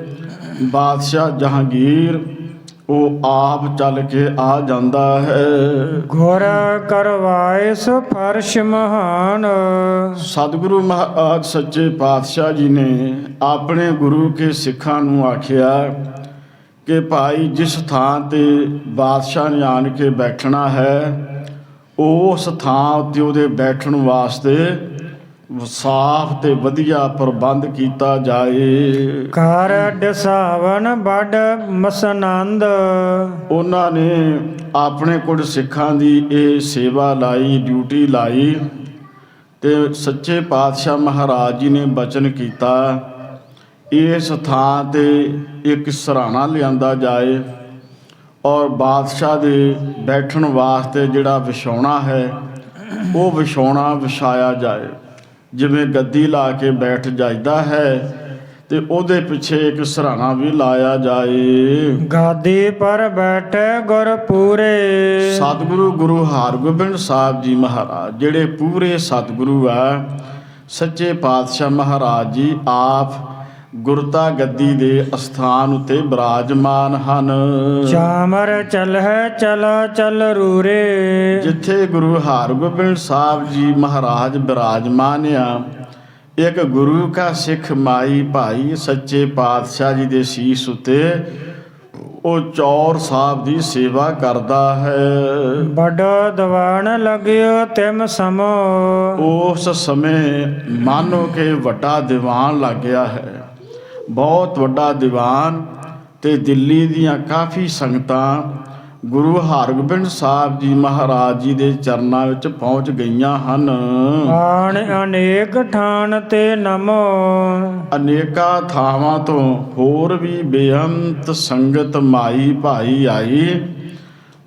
Speaker 1: ਬਾਦਸ਼ਾਹ ਜਹਾਂਗੀਰ ਉਹ ਆਪ ਚੱਲ ਕੇ ਆ ਜਾਂਦਾ ਹੈ।
Speaker 2: ਗੁਰ ਕਰਵਾਏ ਸਫਰਸ਼ ਮਹਾਨ।
Speaker 1: ਸਤਿਗੁਰੂ ਮਹਾਰਾਜ ਸੱਚੇ ਪਾਤਸ਼ਾਹ ਜੀ ਨੇ ਆਪਣੇ ਗੁਰੂ ਕੇ ਸਿੱਖਾਂ ਨੂੰ ਆਖਿਆ ਕਿ ਭਾਈ ਜਿਸ ਥਾਂ ਤੇ ਬਾਦਸ਼ਾਹ ਨੇ ਆਣ ਕੇ ਬੈਠਣਾ ਹੈ, ਉਸ ਥਾਂ ਉੱਤੇ ਉਹਦੇ ਬੈਠਣ ਵਾਸਤੇ ਸਾਫ ਤੇ ਵਧੀਆ ਪ੍ਰਬੰਧ ਕੀਤਾ ਜਾਏ।
Speaker 2: ਕਰ ਦਸਾਵਨ ਵੱਡ ਮਸਨੰਦ।
Speaker 1: ਉਹਨਾਂ ਨੇ ਆਪਣੇ ਕੁਝ ਸਿੱਖਾਂ ਦੀ ਇਹ ਸੇਵਾ ਲਾਈ, ਡਿਊਟੀ ਲਾਈ ਤੇ ਸੱਚੇ ਪਾਤਸ਼ਾਹ ਮਹਾਰਾਜ ਜੀ ਨੇ ਬਚਨ ਕੀਤਾ ਇਸ ਥਾਂ ਤੇ ਇੱਕ ਸਰਾਣਾ ਲਿਆਂਦਾ ਜਾਏ ਔਰ ਬਾਦਸ਼ਾਹ ਦੇ ਬੈਠਣ ਵਾਸਤੇ ਜਿਹੜਾ ਵਿਛਾਉਣਾ ਹੈ ਉਹ ਵਿਛਾਉਣਾ ਵਿਛਾਇਆ ਜਾਏ। ਜਿਵੇਂ ਗੱਦੀ ਲਾ ਕੇ ਬੈਠ ਜਾਈਦਾ ਹੈ ਤੇ ਉਹਦੇ ਪਿੱਛੇ ਇੱਕ ਸਿਰਹਾਣਾ ਵੀ ਲਾਇਆ ਜਾਏ।
Speaker 2: ਗਾਦੀ ਪਰ ਬੈਠੇ ਗੁਰ ਪੂਰੇ।
Speaker 1: ਸਤਿਗੁਰੂ ਗੁਰੂ ਹਰਗੋਬਿੰਦ ਸਾਹਿਬ ਜੀ ਮਹਾਰਾਜ ਜਿਹੜੇ ਪੂਰੇ ਸਤਿਗੁਰੂ ਆ, ਸੱਚੇ ਪਾਤਸ਼ਾਹ ਮਹਾਰਾਜ ਜੀ ਆਪ ਗੁਰਤਾ ਗੱਦੀ ਦੇ ਅਸਥਾਨ ਉਤੇ ਬਿਰਾਜਮਾਨ ਹਨ।
Speaker 2: ਚਾਮਰ ਚਲਹਿ ਚਲਾ ਚਲ ਰੂਰੇ।
Speaker 1: ਜਿੱਥੇ ਗੁਰੂ ਹਰਗੋਬਿੰਦ ਸਾਹਿਬ ਜੀ ਮਹਾਰਾਜ ਬਿਰਾਜਮਾਨ ਆ, ਇੱਕ ਗੁਰੂ ਕਾ ਸਿੱਖ ਮਾਈ ਭਾਈ ਸੱਚੇ ਪਾਤਸ਼ਾਹ ਜੀ ਦੇ ਸੀਸ ਉਤੇ ਉਹ ਚੌਰ ਸਾਹਿਬ ਦੀ ਸੇਵਾ ਕਰਦਾ ਹੈ।
Speaker 2: ਬੜਾ ਦੀਵਾਨ ਲਗਿਓ ਤਿਮ ਸਮੋ।
Speaker 1: ਉਸ ਸਮੇਂ ਮਾਨੋ ਕਿ ਵੱਡਾ ਦੀਵਾਨ ਲੱਗ ਗਿਆ ਹੈ, ਬਹੁਤ ਵੱਡਾ ਦੀਵਾਨ, ਤੇ ਦਿੱਲੀ ਦੀਆਂ ਕਾਫੀ ਸੰਗਤਾਂ ਗੁਰੂ ਹਰਗੋਬਿੰਦ ਸਾਹਿਬ ਜੀ ਮਹਾਰਾਜ ਜੀ ਦੇ ਚਰਨਾਂ ਵਿੱਚ ਪਹੁੰਚ ਗਈਆਂ ਹਨ।
Speaker 2: ਆਣ ਅਨੇਕ ਠਾਣ ਤੇ ਨਮੋ।
Speaker 1: ਅਨੇਕਾਂ ਥਾਵਾਂ ਤੋਂ ਹੋਰ ਵੀ ਬੇਅੰਤ ਸੰਗਤ ਮਾਈ ਭਾਈ ਆਈ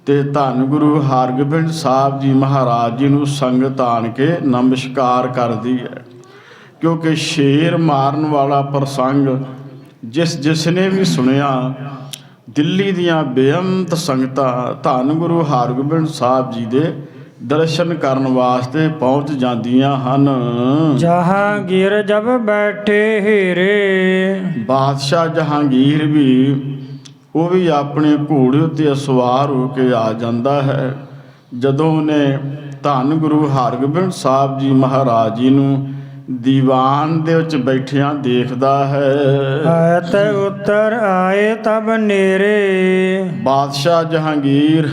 Speaker 1: ਤੇ ਧੰਨ ਗੁਰੂ ਹਰਗੋਬਿੰਦ ਸਾਹਿਬ ਜੀ ਮਹਾਰਾਜ ਜੀ ਨੂੰ ਸੰਗਤ ਆਣ ਕੇ ਨਮਸਕਾਰ ਕਰਦੀ ਹੈ। ਕਿਉਂਕਿ ਸ਼ੇਰ ਮਾਰਨ ਵਾਲਾ ਪ੍ਰਸੰਗ ਜਿਸ ਨੇ ਵੀ ਸੁਣਿਆ, ਦਿੱਲੀ ਦੀਆਂ ਬੇਅੰਤ ਸੰਗਤਾਂ ਧੰਨ ਗੁਰੂ ਹਰਗੋਬਿੰਦ ਸਾਹਿਬ ਜੀ ਦੇ ਦਰਸ਼ਨ ਕਰਨ ਵਾਸਤੇ ਪਹੁੰਚ ਜਾਂਦੀਆਂ ਹਨ।
Speaker 2: ਜਹਾਂਗੀਰ ਜਬ ਬੈਠੇ ਹੀਰੇ।
Speaker 1: ਬਾਦਸ਼ਾਹ ਜਹਾਂਗੀਰ ਵੀ ਉਹ ਵੀ ਆਪਣੇ ਘੋੜੇ ਉੱਤੇ ਸਵਾਰ ਹੋ ਕੇ ਆ ਜਾਂਦਾ ਹੈ। ਜਦੋਂ ਉਹਨੇ ਧੰਨ ਗੁਰੂ ਹਰਗੋਬਿੰਦ ਸਾਹਿਬ ਜੀ ਮਹਾਰਾਜ ਜੀ ਨੂੰ ਦੀਵਾਨ ਦੇ ਵਿੱਚ ਬੈਠਿਆਂ ਦੇਖਦਾ ਹੈ।
Speaker 2: ਆਇਤ ਉਤਰ ਆਏ ਤਬ ਨੇਰੇ।
Speaker 1: ਬਾਦਸ਼ਾਹ ਜਹਾਂਗੀਰ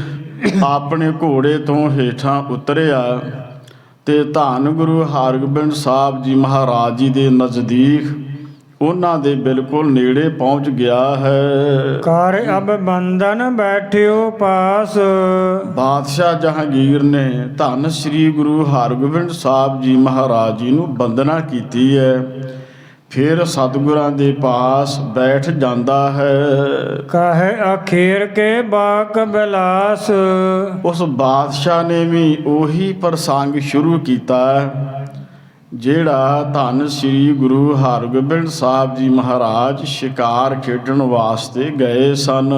Speaker 1: ਆਪਣੇ ਘੋੜੇ ਤੋਂ ਹੇਠਾਂ ਉਤਰਿਆ ਤੇ ਧੰਨ ਗੁਰੂ ਹਰਗੋਬਿੰਦ ਸਾਹਿਬ ਜੀ ਮਹਾਰਾਜ ਜੀ ਦੇ ਨਜ਼ਦੀਕ ਉਹਨਾਂ ਦੇ ਬਿਲਕੁਲ ਨੇੜੇ ਪਹੁੰਚ ਗਿਆ ਹੈ।
Speaker 2: ਕਰ ਅਬ ਬੰਧਨ ਬੈਠਿਓ ਪਾਸ।
Speaker 1: ਬਾਦਸ਼ਾਹ ਜਹਾਂਗੀਰ ਨੇ ਧੰਨ ਸ੍ਰੀ ਗੁਰੂ ਹਰਗੋਬਿੰਦ ਸਾਹਿਬ ਜੀ ਮਹਾਰਾਜ ਜੀ ਨੂੰ ਬੰਦਨਾ ਕੀਤੀ ਹੈ। ਫਿਰ ਸਤਿਗੁਰਾਂ ਦੇ ਪਾਸ ਬੈਠ ਜਾਂਦਾ ਹੈ।
Speaker 2: ਕਹੇ ਅਖੀਰ ਕੇ ਬਾਕ ਬਿਲਾਸ।
Speaker 1: ਉਸ ਬਾਦਸ਼ਾਹ ਨੇ ਵੀ ਉਹੀ ਪ੍ਰਸੰਗ ਸ਼ੁਰੂ ਕੀਤਾ ਜਿਹੜਾ ਧੰਨ ਸ੍ਰੀ ਗੁਰੂ ਹਰਗੋਬਿੰਦ ਸਾਹਿਬ ਜੀ ਮਹਾਰਾਜ ਸ਼ਿਕਾਰ ਖੇਡਣ ਵਾਸਤੇ ਗਏ ਸਨ।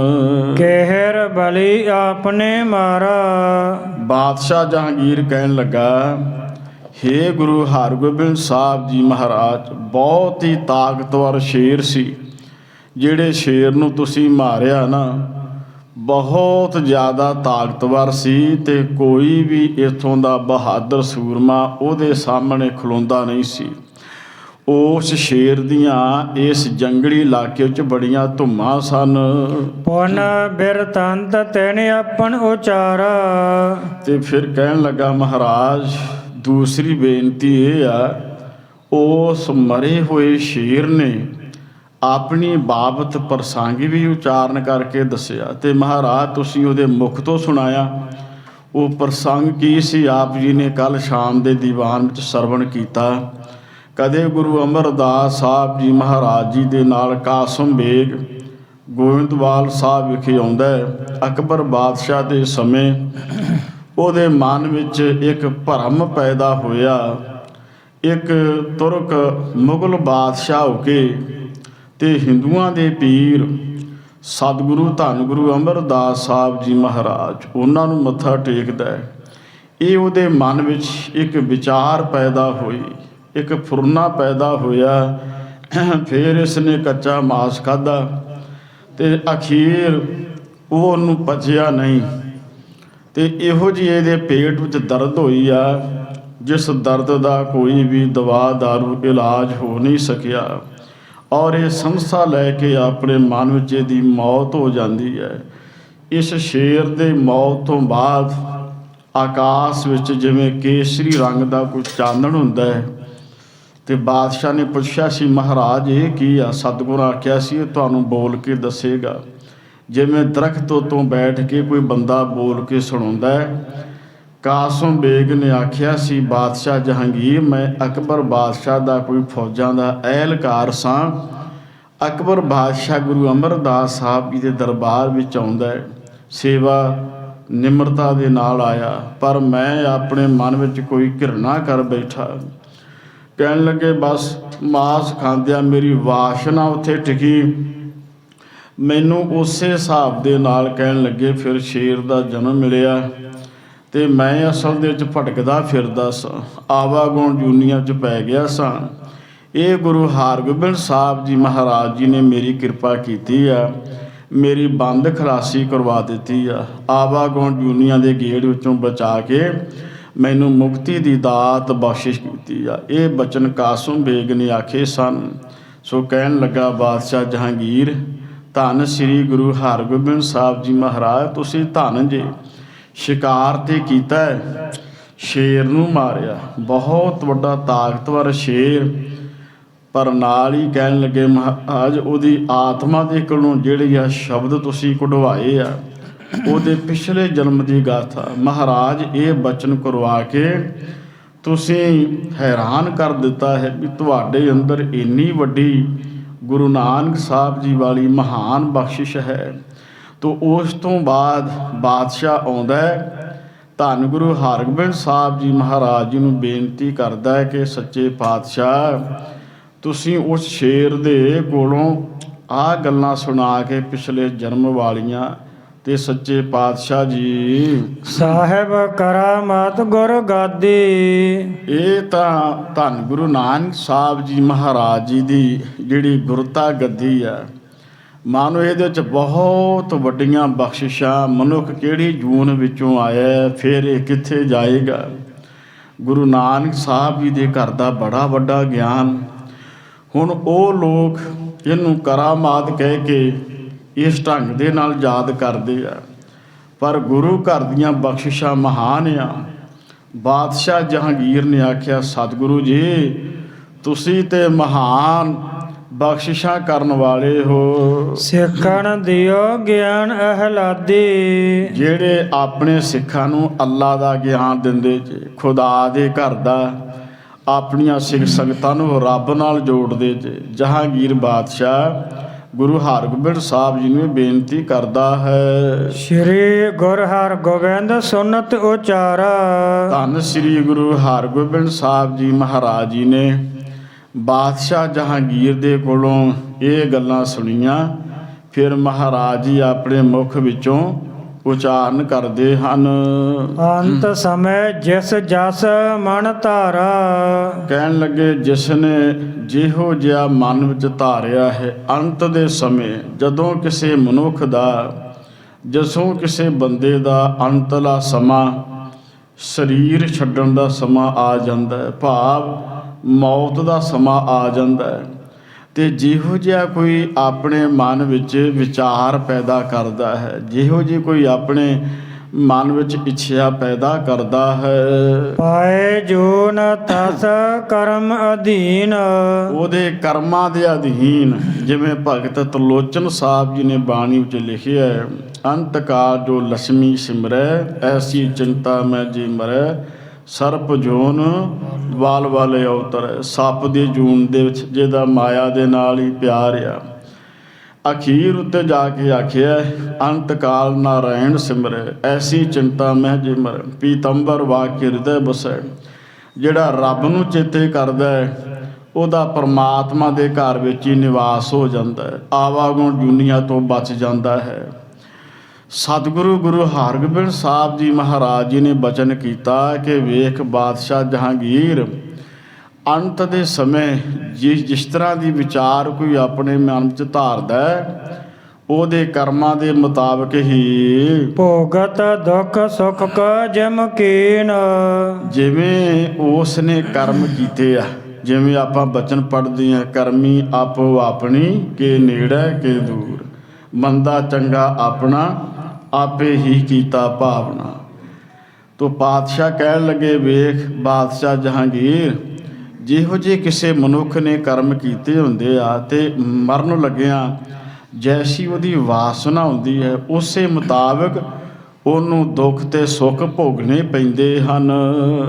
Speaker 2: ਕਹਿਰ ਬਲੀ ਆਪਨੇ ਮਾਰਾ।
Speaker 1: ਬਾਦਸ਼ਾਹ ਜਹਾਂਗੀਰ ਕਹਿਣ ਲੱਗਾ, ਹੇ ਗੁਰੂ ਹਰਗੋਬਿੰਦ ਸਾਹਿਬ ਜੀ ਮਹਾਰਾਜ, ਬਹੁਤ ਹੀ ਤਾਕਤਵਰ ਸ਼ੇਰ ਸੀ। ਜਿਹੜੇ ਸ਼ੇਰ ਨੂੰ ਤੁਸੀਂ ਮਾਰਿਆ ਨਾ, ਬਹੁਤ ਜ਼ਿਆਦਾ ਤਾਕਤਵਰ ਸੀ ਤੇ ਕੋਈ ਵੀ ਇੱਥੋਂ ਦਾ ਬਹਾਦਰ ਸੂਰਮਾ ਉਹਦੇ ਸਾਹਮਣੇ ਖਲੋਂਦਾ ਨਹੀਂ ਸੀ। ਉਸ ਸ਼ੇਰ ਦੀਆਂ ਇਸ ਜੰਗਲੀ ਇਲਾਕੇ ਵਿੱਚ ਬੜੀਆਂ ਧੁੰਮਾਂ ਸਨ।
Speaker 2: ਪੁਨ ਬਿਰਤੰਤ ਤੈਨ ਆਪਨ ਉਚਾਰਾ।
Speaker 1: ਤੇ ਫਿਰ ਕਹਿਣ ਲੱਗਾ, ਮਹਾਰਾਜ ਦੂਸਰੀ ਬੇਨਤੀ ਇਹ ਆ, ਉਸ ਮਰੇ ਹੋਏ ਸ਼ੇਰ ਨੇ ਆਪਣੀ ਬਾਬਤ ਪ੍ਰਸੰਗ ਵੀ ਉਚਾਰਨ ਕਰਕੇ ਦੱਸਿਆ ਤੇ ਮਹਾਰਾਜ ਤੁਸੀਂ ਉਹਦੇ ਮੁਖ ਤੋਂ ਸੁਣਾਇਆ। ਉਹ ਪ੍ਰਸੰਗ ਕੀ ਸੀ ਆਪ ਜੀ ਨੇ ਕੱਲ ਸ਼ਾਮ ਦੇ ਦੀਵਾਨ ਵਿੱਚ ਸਰਵਣ ਕੀਤਾ। ਕਦੇ ਗੁਰੂ ਅਮਰਦਾਸ ਸਾਹਿਬ ਜੀ ਮਹਾਰਾਜ ਜੀ ਦੇ ਨਾਲ ਕਾਸਮ ਬੇਗ ਗੋਇੰਦਵਾਲ ਸਾਹਿਬ ਵਿਖੇ ਆਉਂਦਾ ਹੈ। ਅਕਬਰ ਬਾਦਸ਼ਾਹ ਦੇ ਸਮੇਂ ਉਹਦੇ ਮਨ ਵਿੱਚ ਇੱਕ ਭਰਮ ਪੈਦਾ ਹੋਇਆ। ਇੱਕ ਤੁਰਕ ਮੁਗਲ ਬਾਦਸ਼ਾਹ ਹੋ ਕੇ ਤੇ ਹਿੰਦੂਆਂ ਦੇ ਪੀਰ ਸਤਿਗੁਰੂ ਧੰਨ ਗੁਰੂ ਅਮਰਦਾਸ ਸਾਹਿਬ ਜੀ ਮਹਾਰਾਜ ਉਹਨਾਂ ਨੂੰ ਮੱਥਾ ਟੇਕਦਾ ਹੈ। ਇਹ ਉਹਦੇ ਮਨ ਵਿੱਚ ਇੱਕ ਵਿਚਾਰ ਪੈਦਾ ਹੋਈ, ਇੱਕ ਫੁਰਨਾ ਪੈਦਾ ਹੋਇਆ। ਫਿਰ ਇਸ ਨੇ ਕੱਚਾ ਮਾਸ ਖਾਧਾ ਤੇ ਅਖੀਰ ਉਹ ਉਹਨੂੰ ਪਚਿਆ ਨਹੀਂ ਤੇ ਇਹੋ ਜਿਹੀ ਇਹਦੇ ਪੇਟ ਵਿੱਚ ਦਰਦ ਹੋਈ ਆ, ਜਿਸ ਦਰਦ ਦਾ ਕੋਈ ਵੀ ਦਵਾ ਦਾਰੂ ਇਲਾਜ ਹੋ ਨਹੀਂ ਸਕਿਆ। ਔਰ ਇਹ ਸੰਸਾ ਲੈ ਕੇ ਆਪਣੇ ਮਨ ਵਿੱਚ ਇਹਦੀ ਮੌਤ ਹੋ ਜਾਂਦੀ ਹੈ। ਇਸ ਸ਼ੇਰ ਦੇ ਮੌਤ ਤੋਂ ਬਾਅਦ ਆਕਾਸ਼ ਵਿੱਚ ਜਿਵੇਂ ਕੇਸਰੀ ਰੰਗ ਦਾ ਕੋਈ ਚਾਨਣ ਹੁੰਦਾ ਹੈ ਤੇ ਬਾਦਸ਼ਾਹ ਨੇ ਪੁੱਛਿਆ ਸੀ, ਮਹਾਰਾਜ ਇਹ ਕੀ ਆ? ਸਤਿਗੁਰੂ ਆਖਿਆ ਸੀ ਇਹ ਤੁਹਾਨੂੰ ਬੋਲ ਕੇ ਦੱਸੇਗਾ। ਜਿਵੇਂ ਦਰਖਤ ਤੋਂ ਬੈਠ ਕੇ ਕੋਈ ਬੰਦਾ ਬੋਲ ਕੇ ਸੁਣਾਉਂਦਾ ਹੈ। ਕਾਸਮ ਬੇਗ ਨੇ ਆਖਿਆ ਸੀ, ਬਾਦਸ਼ਾਹ ਜਹਾਂਗੀਰ ਮੈਂ ਅਕਬਰ ਬਾਦਸ਼ਾਹ ਦਾ ਕੋਈ ਫੌਜਾਂ ਦਾ ਅਹਿਲਕਾਰ ਸਾਂ। ਅਕਬਰ ਬਾਦਸ਼ਾਹ ਗੁਰੂ ਅਮਰਦਾਸ ਸਾਹਿਬ ਜੀ ਦੇ ਦਰਬਾਰ ਵਿੱਚ ਆਉਂਦਾ ਹੈ, ਸੇਵਾ ਨਿਮਰਤਾ ਦੇ ਨਾਲ ਆਇਆ, ਪਰ ਮੈਂ ਆਪਣੇ ਮਨ ਵਿੱਚ ਕੋਈ ਘਿਰਣਾ ਕਰ ਬੈਠਾ। ਕਹਿਣ ਲੱਗੇ ਬਸ ਮਾਸ ਖਾਂਦਿਆਂ ਮੇਰੀ ਵਾਸ਼ਨਾ ਉੱਥੇ ਟਿਕੀ। ਮੈਨੂੰ ਉਸੇ ਹਿਸਾਬ ਦੇ ਨਾਲ ਕਹਿਣ ਲੱਗੇ ਫਿਰ ਸ਼ੇਰ ਦਾ ਜਨਮ ਮਿਲਿਆ ਅਤੇ ਮੈਂ ਅਸਲ ਦੇ ਵਿੱਚ ਭਟਕਦਾ ਫਿਰਦਾ ਸਾਂ, ਆਵਾਗੁਣ ਜੂਨੀਆਂ 'ਚ ਪੈ ਗਿਆ ਸਾਂ। ਇਹ ਗੁਰੂ ਹਰਗੋਬਿੰਦ ਸਾਹਿਬ ਜੀ ਮਹਾਰਾਜ ਜੀ ਨੇ ਮੇਰੀ ਕਿਰਪਾ ਕੀਤੀ ਆ, ਮੇਰੀ ਬੰਦ ਖਲਾਸੀ ਕਰਵਾ ਦਿੱਤੀ ਆ, ਆਵਾਗੁਣ ਜੂਨੀਆਂ ਦੇ ਗੇੜ ਵਿੱਚੋਂ ਬਚਾ ਕੇ ਮੈਨੂੰ ਮੁਕਤੀ ਦੀ ਦਾਤ ਬਖਸ਼ਿਸ਼ ਕੀਤੀ ਆ। ਇਹ ਬਚਨ ਕਾਸਮ ਬੇਗ ਨੇ ਆਖੇ ਸਨ। ਸੋ ਕਹਿਣ ਲੱਗਾ ਬਾਦਸ਼ਾਹ ਜਹਾਂਗੀਰ, ਧੰਨ ਸ੍ਰੀ ਗੁਰੂ ਹਰਗੋਬਿੰਦ ਸਾਹਿਬ ਜੀ ਮਹਾਰਾਜ, ਤੁਸੀਂ ਧੰਨ ਜੇ, ਸ਼ਿਕਾਰ 'ਤੇ ਕੀਤਾ ਹੈ, ਸ਼ੇਰ ਨੂੰ ਮਾਰਿਆ, ਬਹੁਤ ਵੱਡਾ ਤਾਕਤਵਰ ਸ਼ੇਰ। ਪਰ ਨਾਲ ਹੀ ਕਹਿਣ ਲੱਗੇ ਮਹਾਰਾਜ, ਉਹਦੀ ਆਤਮਾ ਦੇ ਕੋਲੋਂ ਜਿਹੜੇ ਆ ਸ਼ਬਦ ਤੁਸੀਂ ਕਢਵਾਏ ਆ, ਉਹਦੇ ਪਿਛਲੇ ਜਨਮ ਦੀ ਗਾਥਾ ਮਹਾਰਾਜ ਇਹ ਬਚਨ ਕਰਵਾ ਕੇ ਤੁਸੀਂ ਹੈਰਾਨ ਕਰ ਦਿੱਤਾ ਹੈ ਵੀ ਤੁਹਾਡੇ ਅੰਦਰ ਇੰਨੀ ਵੱਡੀ ਗੁਰੂ ਨਾਨਕ ਸਾਹਿਬ ਜੀ ਵਾਲੀ ਮਹਾਨ ਬਖਸ਼ਿਸ਼ ਹੈ। ਤੋ ਉਸ ਤੋਂ ਬਾਅਦ ਬਾਦਸ਼ਾਹ ਆਉਂਦਾ ਹੈ, ਧੰਨ ਗੁਰੂ ਹਰਗੋਬਿੰਦ ਸਾਹਿਬ ਜੀ ਮਹਾਰਾਜ ਜੀ ਨੂੰ ਬੇਨਤੀ ਕਰਦਾ ਹੈ ਕਿ ਸੱਚੇ ਪਾਤਸ਼ਾਹ ਤੁਸੀਂ ਉਸ ਸ਼ੇਰ ਦੇ ਕੋਲੋਂ ਆਹ ਗੱਲਾਂ ਸੁਣਾ ਕੇ ਪਿਛਲੇ ਜਨਮ ਵਾਲੀਆਂ, ਤੇ ਸੱਚੇ ਪਾਤਸ਼ਾਹ ਜੀ
Speaker 2: ਸਾਹਿਬ ਕਰਾਮਾਤ ਗੁਰ ਗਾਦੀ।
Speaker 1: ਇਹ ਤਾਂ ਧੰਨ ਗੁਰੂ ਨਾਨਕ ਸਾਹਿਬ ਜੀ ਮਹਾਰਾਜ ਜੀ ਦੀ ਜਿਹੜੀ ਗੁਰਤਾ ਗੱਦੀ ਆ, ਮਾਨੋ ਇਹਦੇ ਵਿੱਚ ਬਹੁਤ ਵੱਡੀਆਂ ਬਖਸ਼ਿਸ਼ਾਂ। ਮਨੁੱਖ ਕਿਹੜੀ ਜੂਨ ਵਿੱਚੋਂ ਆਇਆ, ਫਿਰ ਇਹ ਕਿੱਥੇ ਜਾਏਗਾ। ਗੁਰੂ ਨਾਨਕ ਸਾਹਿਬ ਜੀ ਦੇ ਘਰ ਦਾ ਬੜਾ ਵੱਡਾ ਗਿਆਨ। ਹੁਣ ਉਹ ਲੋਕ ਇਹਨੂੰ ਕਰਾਮਾਤ ਕਹਿ ਕੇ ਇਸ ਢੰਗ ਦੇ ਨਾਲ ਯਾਦ ਕਰਦੇ ਆ, ਪਰ ਗੁਰੂ ਘਰ ਦੀਆਂ ਬਖਸ਼ਿਸ਼ਾਂ ਮਹਾਨ ਆ। ਬਾਦਸ਼ਾਹ ਜਹਾਂਗੀਰ ਨੇ ਆਖਿਆ, ਸਤਿਗੁਰੂ ਜੀ ਤੁਸੀਂ ਤੇ ਮਹਾਨ ਬਖਸ਼ਿਸ਼ਾਂ ਕਰਨ ਵਾਲੇ ਹੋ।
Speaker 2: ਸਿੱਖਣ ਦਿਓ ਗਿਆਨ ਅਹਲਾਦੀ।
Speaker 1: ਜਿਹੜੇ ਆਪਣੇ ਸਿੱਖਾਂ ਨੂੰ ਅੱਲਾ ਦਾ ਗਿਆਨ ਦਿੰਦੇ ਜੇ, ਖੁਦਾ ਦੇ ਘਰ ਦਾ, ਆਪਣੀਆਂ ਸਿੱਖ ਸੰਗਤਾਂ ਨੂੰ ਰੱਬ ਨਾਲ ਜੋੜਦੇ ਜੇ। ਜਹਾਂਗੀਰ ਬਾਦਸ਼ਾਹ ਗੁਰੂ ਹਰਗੋਬਿੰਦ ਸਾਹਿਬ ਜੀ ਨੂੰ ਬੇਨਤੀ ਕਰਦਾ ਹੈ,
Speaker 2: ਸ਼੍ਰੀ ਗੁਰ ਹਰਗੋਬਿੰਦ ਸੁਨਤ ਉਚਾਰਾ।
Speaker 1: ਧੰਨ ਸ੍ਰੀ ਗੁਰੂ ਹਰਗੋਬਿੰਦ ਸਾਹਿਬ ਜੀ ਮਹਾਰਾਜ ਜੀ ਨੇ ਬਾਦਸ਼ਾਹ ਜਹਾਂਗੀਰ ਦੇ ਕੋਲੋਂ ਇਹ ਗੱਲਾਂ ਸੁਣੀਆਂ। ਫਿਰ ਮਹਾਰਾਜ ਜੀ ਆਪਣੇ ਮੁਖ ਵਿੱਚੋਂ ਉਚਾਰਨ ਕਰਦੇ ਹਨ,
Speaker 2: ਅੰਤ ਸਮੇਂ ਜਿਸ ਜਸ ਮਨ ਧਾਰਾ।
Speaker 1: ਕਹਿਣ ਲੱਗੇ ਜਿਸ ਨੇ ਜਿਹੋ ਜਿਹਾ ਮਨ ਵਿੱਚ ਧਾਰਿਆ ਹੈ, ਅੰਤ ਦੇ ਸਮੇਂ ਜਦੋਂ ਕਿਸੇ ਮਨੁੱਖ ਦਾ, ਜਦੋਂ ਕਿਸੇ ਬੰਦੇ ਦਾ ਅੰਤਲਾ ਸਮਾਂ, ਸਰੀਰ ਛੱਡਣ ਦਾ ਸਮਾਂ ਆ ਜਾਂਦਾ ਹੈ, ਭਾਵ ਮੌਤ ਦਾ ਸਮਾਂ ਆ ਜਾਂਦਾ ਹੈ, ਅਤੇ ਜਿਹੋ ਜਿਹਾ ਕੋਈ ਆਪਣੇ ਮਨ ਵਿੱਚ ਵਿਚਾਰ ਪੈਦਾ ਕਰਦਾ ਹੈ, ਜਿਹੋ ਜਿਹੀ ਕੋਈ ਆਪਣੇ ਮਨ ਵਿੱਚ ਇੱਛਾ ਪੈਦਾ ਕਰਦਾ ਹੈ,
Speaker 2: ਪਾਏ ਜੋ ਨ ਤਸ ਕਰਮ ਅਧੀਨ।
Speaker 1: ਉਹਦੇ ਕਰਮਾਂ ਦੇ ਅਧੀਨ। ਜਿਵੇਂ ਭਗਤ ਤਰਲੋਚਨ ਸਾਹਿਬ ਜੀ ਨੇ ਬਾਣੀ ਵਿੱਚ ਲਿਖਿਆ ਹੈ, ਅੰਤ ਕਾਲ ਜੋ ਲక్ష్ਮੀ ਸਿਮਰੈ, ਐਸੀ ਚਿੰਤਾ ਮੈਂ ਜੀ ਮਰੈ, ਸਰਪ ਜੂਨ ਵਾਲ ਵਾਲੇ ਅਵਤਰੈ। ਸੱਪ ਦੀ ਜੂਨ ਦੇ ਵਿੱਚ ਜਿਹਦਾ ਮਾਇਆ ਦੇ ਨਾਲ ਹੀ ਪਿਆਰ ਆ, ਅਖੀਰ ਉੱਤੇ ਜਾ ਕੇ ਆਖਿਆ, ਅੰਤ ਕਾਲ ਨਾਰਾਇਣ ਸਿਮਰੈ, ਐਸੀ ਚਿੰਤਾ ਮੈਂ ਜੀ ਮਰੈ, ਪੀਤੰਬਰ ਵਾਕਿ ਹਿਰਦੈ ਬਸੈ। ਜਿਹੜਾ ਰੱਬ ਨੂੰ ਚੇਤੇ ਕਰਦਾ ਹੈ, ਉਹਦਾ ਪਰਮਾਤਮਾ ਦੇ ਘਰ ਵਿੱਚ ਹੀ ਨਿਵਾਸ ਹੋ ਜਾਂਦਾ ਹੈ, ਆਵਾਗੁਣ ਜੂਨੀਆਂ ਤੋਂ ਬਚ ਜਾਂਦਾ ਹੈ। ਸਤਿਗੁਰੂ ਗੁਰੂ ਹਰਗੋਬਿੰਦ ਸਾਹਿਬ ਜੀ ਮਹਾਰਾਜ ਜੀ ਨੇ ਬਚਨ ਕੀਤਾ ਕਿ ਵੇਖ ਬਾਦਸ਼ਾਹ ਜਹਾਂਗੀਰ, ਅੰਤ ਦੇ ਸਮੇਂ ਜਿਸ ਤਰ੍ਹਾਂ ਦੀ ਵਿਚਾਰ ਕੋਈ ਆਪਣੇ ਮਨ ਵਿੱਚ ਧਾਰਦਾ ਹੈ, ਉਹਦੇ ਕਰਮਾਂ ਦੇ ਮੁਤਾਬਕ ਹੀ
Speaker 2: ਭੋਗਤ ਦੁੱਖ ਸੁਖ ਕਾ ਜਮਕੀਨ।
Speaker 1: ਜਿਵੇਂ ਉਸ ਨੇ ਕਰਮ ਕੀਤੇ ਆ, ਜਿਵੇਂ ਆਪਾਂ ਬਚਨ ਪੜ੍ਹਦੇ ਹਾਂ, ਕਰਮੀ ਆਪੋ ਆਪਣੀ ਕੇ ਨੇੜੇ ਕੇ ਦੂਰ, ਮੰਦਾ ਚੰਗਾ ਆਪਣਾ ਆਪੇ ਹੀ ਕੀਤਾ ਭਾਵਨਾ। ਤੋ ਪਾਤਸ਼ਾਹ ਕਹਿਣ ਲੱਗੇ, ਵੇਖ ਬਾਦਸ਼ਾਹ ਜਹਾਂਗੀਰ, ਜਿਹੋ ਜਿਹੇ ਕਿਸੇ ਮਨੁੱਖ ਨੇ ਕਰਮ ਕੀਤੇ ਹੁੰਦੇ ਆ ਅਤੇ ਮਰਨ ਲੱਗਿਆਂ ਜੈਸੀ ਉਹਦੀ ਵਾਸਨਾ ਹੁੰਦੀ ਹੈ, ਉਸੇ ਮੁਤਾਬਕ ਉਹਨੂੰ ਦੁੱਖ ਤੇ ਸੁੱਖ ਭੋਗਣੇ ਪੈਂਦੇ ਹਨ।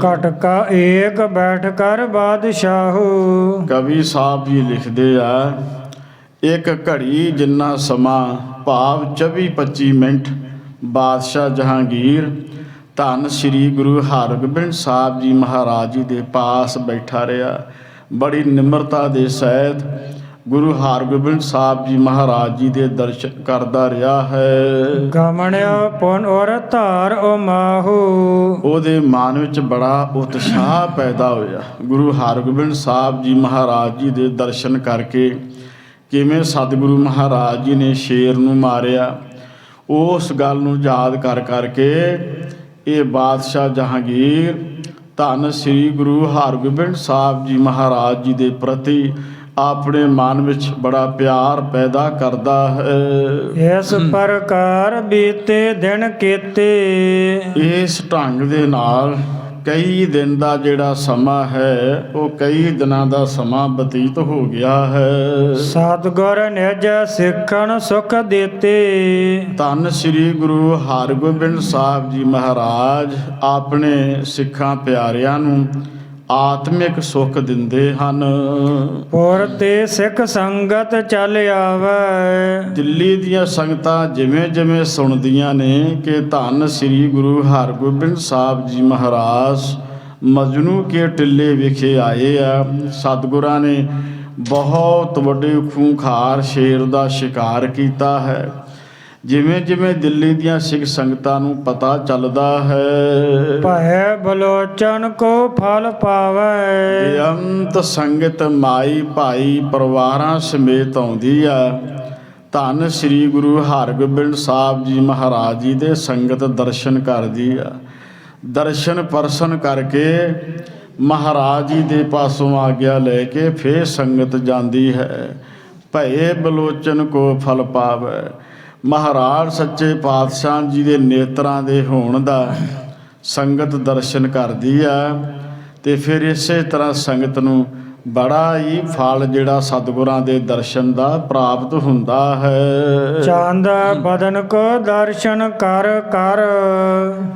Speaker 2: ਘਟਕਾ ਏਕ ਬੈਠ ਕਰ ਬਾਦਸ਼ਾਹੂ।
Speaker 1: ਕਵੀ ਸਾਹਿਬ ਜੀ ਲਿਖਦੇ ਆ, ਇੱਕ ਘੜੀ ਜਿੰਨਾ ਸਮਾਂ, ਭਾਵ 24-25 ਮਿੰਟ ਬਾਦਸ਼ਾਹ ਜਹਾਂਗੀਰ ਧੰਨ ਸ੍ਰੀ ਗੁਰੂ ਹਰਗੋਬਿੰਦ ਸਾਹਿਬ ਜੀ ਮਹਾਰਾਜ ਜੀ ਦੇ ਪਾਸ ਬੈਠਾ ਰਿਹਾ। ਬੜੀ ਨਿਮਰਤਾ ਦੇ ਸਹਿਤ ਗੁਰੂ ਹਰਗੋਬਿੰਦ ਸਾਹਿਬ ਜੀ ਮਹਾਰਾਜ ਜੀ ਦੇ ਦਰਸ਼ਨ ਕਰਦਾ ਰਿਹਾ ਹੈ।
Speaker 2: ਗਮਣਿਆ ਪੁਨ ਔਰ ਧਾਰ ਓ ਮਾਹੂ।
Speaker 1: ਉਹਦੇ ਮਨ ਵਿੱਚ ਬੜਾ ਉਤਸ਼ਾਹ ਪੈਦਾ ਹੋਇਆ। ਗੁਰੂ ਹਰਗੋਬਿੰਦ ਸਾਹਿਬ ਜੀ ਮਹਾਰਾਜ ਜੀ ਦੇ ਦਰਸ਼ਨ ਕਰਕੇ ਕਿਵੇਂ ਸਤਿਗੁਰੂ ਮਹਾਰਾਜ ਜੀ ਨੇ ਸ਼ੇਰ ਨੂੰ ਮਾਰਿਆ, ਉਸ ਗੱਲ ਨੂੰ ਯਾਦ ਕਰ ਕਰਕੇ ਇਹ ਬਾਦਸ਼ਾਹ ਜਹਾਂਗੀਰ ਧੰਨ ਸ੍ਰੀ ਗੁਰੂ ਹਰਗੋਬਿੰਦ ਸਾਹਿਬ ਜੀ ਮਹਾਰਾਜ ਜੀ ਦੇ ਪ੍ਰਤੀ ਆਪਣੇ ਮਨ ਵਿੱਚ ਬੜਾ ਪਿਆਰ ਪੈਦਾ ਕਰਦਾ ਹੈ।
Speaker 2: ਇਸ ਪ੍ਰਕਾਰ ਬੀਤੇ ਦਿਨ ਕੀਤੇ।
Speaker 1: ਇਸ ਢੰਗ ਦੇ ਨਾਲ ਕਈ ਦਿਨ ਦਾ ਜਿਹੜਾ ਸਮਾਂ ਹੈ ਉਹ ਕਈ ਦਿਨਾਂ ਦਾ ਸਮਾਂ ਬਤੀਤ ਹੋ ਗਿਆ ਹੈ।
Speaker 2: ਸਤਿਗੁਰ ਨਿਜ ਸਿੱਖਣ ਸੁਖ ਦਿੱਤੇ।
Speaker 1: ਧੰਨ ਸ੍ਰੀ ਗੁਰੂ ਹਰਗੋਬਿੰਦ ਸਾਹਿਬ ਜੀ ਮਹਾਰਾਜ ਆਪਣੇ ਸਿੱਖਾਂ ਪਿਆਰਿਆਂ ਨੂੰ ਆਤਮਿਕ ਸੁੱਖ ਦਿੰਦੇ ਹਨ।
Speaker 2: ਪੁਰ ਤੇ ਸਿੱਖ ਸੰਗਤ ਚੱਲ ਆਵੇ।
Speaker 1: ਦਿੱਲੀ ਦੀਆਂ ਸੰਗਤਾਂ ਜਿਵੇਂ ਜਿਵੇਂ ਸੁਣਦੀਆਂ ਨੇ ਕਿ ਧੰਨ ਸ੍ਰੀ ਗੁਰੂ ਹਰਗੋਬਿੰਦ ਸਾਹਿਬ ਜੀ ਮਹਾਰਾਜ ਮਜਨੂ ਕੇ ਟਿੱਲੇ ਵਿਖੇ ਆਏ ਆ, ਸਤਿਗੁਰਾਂ ਨੇ ਬਹੁਤ ਵੱਡੇ ਖੂੰਖਾਰ ਸ਼ੇਰ ਦਾ ਸ਼ਿਕਾਰ ਕੀਤਾ ਹੈ। ਜਿਵੇਂ ਜਿਵੇਂ ਦਿੱਲੀ ਦੀਆਂ ਸਿੱਖ ਸੰਗਤਾਂ ਨੂੰ ਪਤਾ ਚੱਲਦਾ ਹੈ,
Speaker 2: ਭੈ ਬਲੋਚਨ ਕੋ ਫਲ ਪਾਵੇ।
Speaker 1: ਬੇਅੰਤ ਸੰਗਤ ਮਾਈ ਭਾਈ ਪਰਿਵਾਰਾਂ ਸਮੇਤ ਆਉਂਦੀ ਆ। ਧੰਨ ਸ੍ਰੀ ਗੁਰੂ ਹਰਗੋਬਿੰਦ ਸਾਹਿਬ ਜੀ ਮਹਾਰਾਜ ਜੀ ਦੇ ਸੰਗਤ ਦਰਸ਼ਨ ਕਰਦੀ ਆ। ਦਰਸ਼ਨ ਪਰਸਨ ਕਰਕੇ ਮਹਾਰਾਜ ਜੀ ਦੇ ਪਾਸੋਂ ਆਗਿਆ ਲੈ ਕੇ ਫੇਰ ਸੰਗਤ ਜਾਂਦੀ ਹੈ। ਭੈ ਬਲੋਚਨ ਕੋ ਫਲ ਪਾਵੇ। ਮਹਾਰਾਜ ਸੱਚੇ ਪਾਤਸ਼ਾਹ ਜੀ ਦੇ ਨੇਤਰਾਂ ਦੇ ਹੋਣ ਦਾ ਸੰਗਤ ਦਰਸ਼ਨ ਕਰਦੀ ਆ ਤੇ ਫਿਰ ਇਸੇ ਤਰ੍ਹਾਂ ਸੰਗਤ ਨੂੰ ਬੜਾ ਹੀ ਫਲ ਜਿਹੜਾ ਸਤਿਗੁਰਾਂ ਦੇ ਦਰਸ਼ਨ ਦਾ ਪ੍ਰਾਪਤ ਹੁੰਦਾ ਹੈ।
Speaker 2: ਚੰਦ ਬਦਨ ਕੋ ਦਰਸ਼ਨ ਕਰ ਕਰ।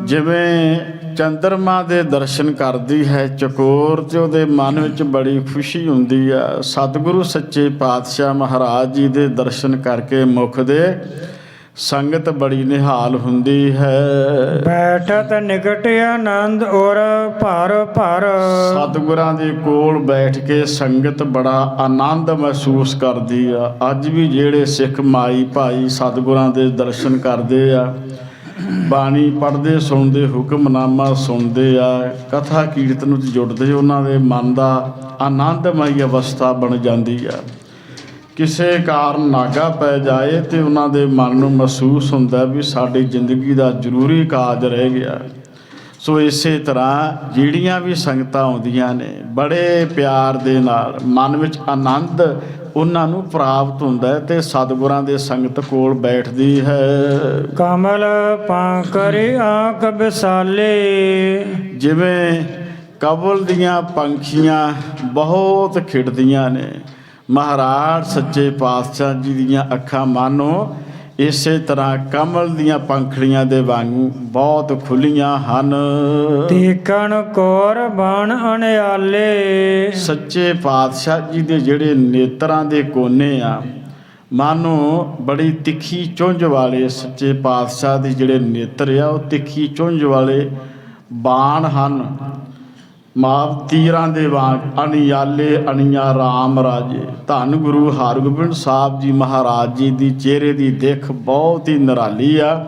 Speaker 1: ਜਿਵੇਂ ਚੰਦਰਮਾ ਦੇ ਦਰਸ਼ਨ ਕਰਦੀ ਹੈ ਚਕੋਰ ਤੇ ਉਹਦੇ ਮਨ ਵਿੱਚ ਬੜੀ ਖੁਸ਼ੀ ਹੁੰਦੀ ਆ। ਸਤਿਗੁਰੂ ਸੱਚੇ ਪਾਤਸ਼ਾਹ ਮਹਾਰਾਜ ਜੀ ਦੇ ਦਰਸ਼ਨ ਕਰਕੇ ਮੁਖ ਦੇ ਸੰਗਤ ਬੜੀ ਨਿਹਾਲ ਹੁੰਦੀ ਹੈ।
Speaker 2: ਬੈਠਤ ਨਿਕਟ ਆਨੰਦ ਔਰ ਭਰ ਭਰ।
Speaker 1: ਸਤਿਗੁਰਾਂ ਦੇ ਕੋਲ ਬੈਠ ਕੇ ਸੰਗਤ ਬੜਾ ਆਨੰਦ ਮਹਿਸੂਸ ਕਰਦੀ ਆ। ਅੱਜ ਵੀ ਜਿਹੜੇ ਸਿੱਖ ਮਾਈ ਭਾਈ ਸਤਿਗੁਰਾਂ ਦੇ ਦਰਸ਼ਨ ਕਰਦੇ ਆ, ਬਾਣੀ ਪੜ੍ਹਦੇ ਸੁਣਦੇ, ਹੁਕਮਨਾਮਾ ਸੁਣਦੇ ਆ, ਕਥਾ ਕੀਰਤਨ ਵਿੱਚ ਜੁੜਦੇ, ਉਹਨਾਂ ਦੇ ਮਨ ਦਾ ਆਨੰਦਮਈ ਅਵਸਥਾ ਬਣ ਜਾਂਦੀ ਆ। ਕਿਸੇ ਕਾਰਨ ਨਾਗਾ ਪੈ ਜਾਏ ਤੇ ਉਹਨਾਂ ਦੇ ਮਨ ਨੂੰ ਮਹਿਸੂਸ ਹੁੰਦਾ ਵੀ ਸਾਡੀ ਜ਼ਿੰਦਗੀ ਦਾ ਜ਼ਰੂਰੀ ਕਾਜ ਰਹਿ ਗਿਆ। ਸੋ ਇਸੇ ਤਰ੍ਹਾਂ ਜਿਹੜੀਆਂ ਵੀ ਸੰਗਤਾਂ ਆਉਂਦੀਆਂ ਨੇ ਬੜੇ ਪਿਆਰ ਦੇ ਨਾਲ ਮਨ ਵਿੱਚ ਆਨੰਦ ਉਹਨਾਂ ਨੂੰ ਪ੍ਰਾਪਤ ਹੁੰਦਾ ਹੈ ਤੇ ਸਤਿਗੁਰਾਂ ਦੇ ਸੰਗਤ ਕੋਲ ਬੈਠਦੀ ਹੈ।
Speaker 2: ਕਮਲ ਪਾਂਕਰੀ ਆਂਖ ਵਿਸਾਲੇ।
Speaker 1: ਜਿਵੇਂ ਕਬਲ ਦੀਆਂ ਪੰਖੀਆਂ ਬਹੁਤ ਖਿੜਦੀਆਂ ਨੇ, ਮਹਾਰਾਜ ਸੱਚੇ ਪਾਤਸ਼ਾਹ ਜੀ ਦੀਆਂ ਅੱਖਾਂ ਮਾਨੋ ਇਸੇ ਤਰ੍ਹਾਂ ਕਮਲ ਦੀਆਂ ਪੰਖੜੀਆਂ ਦੇ ਵਾਂਗੂ ਬਹੁਤ ਖੁੱਲੀਆਂ ਹਨ।
Speaker 2: ਤੀਕਣ ਕੋਰ ਬਣ ਅਣਿਆਲੇ।
Speaker 1: ਸੱਚੇ ਪਾਤਸ਼ਾਹ ਜੀ ਦੇ ਜਿਹੜੇ ਨੇਤਰਾਂ ਦੇ ਕੋਨੇ ਆ, ਮਾਨੋ ਬੜੀ ਤਿੱਖੀ ਚੁੰਝ ਵਾਲੇ ਸੱਚੇ ਪਾਤਸ਼ਾਹ ਦੇ ਜਿਹੜੇ ਨੇਤਰ ਆ ਉਹ ਤਿੱਖੀ ਚੁੰਝ ਵਾਲੇ ਬਾਣ ਹਨ। ਮਾਪ ਤੀਰਾਂ ਦੇ ਵਾਂਗ ਅਣਿਆਲੇ ਅਣੀਆਂ ਰਾਮ ਰਾਜੇ। ਧੰਨ ਗੁਰੂ ਹਰਗੋਬਿੰਦ ਸਾਹਿਬ ਜੀ ਮਹਾਰਾਜ ਜੀ ਦੀ ਚਿਹਰੇ ਦੀ ਦਿੱਖ ਬਹੁਤ ਹੀ ਨਿਰਾਲੀ ਆ।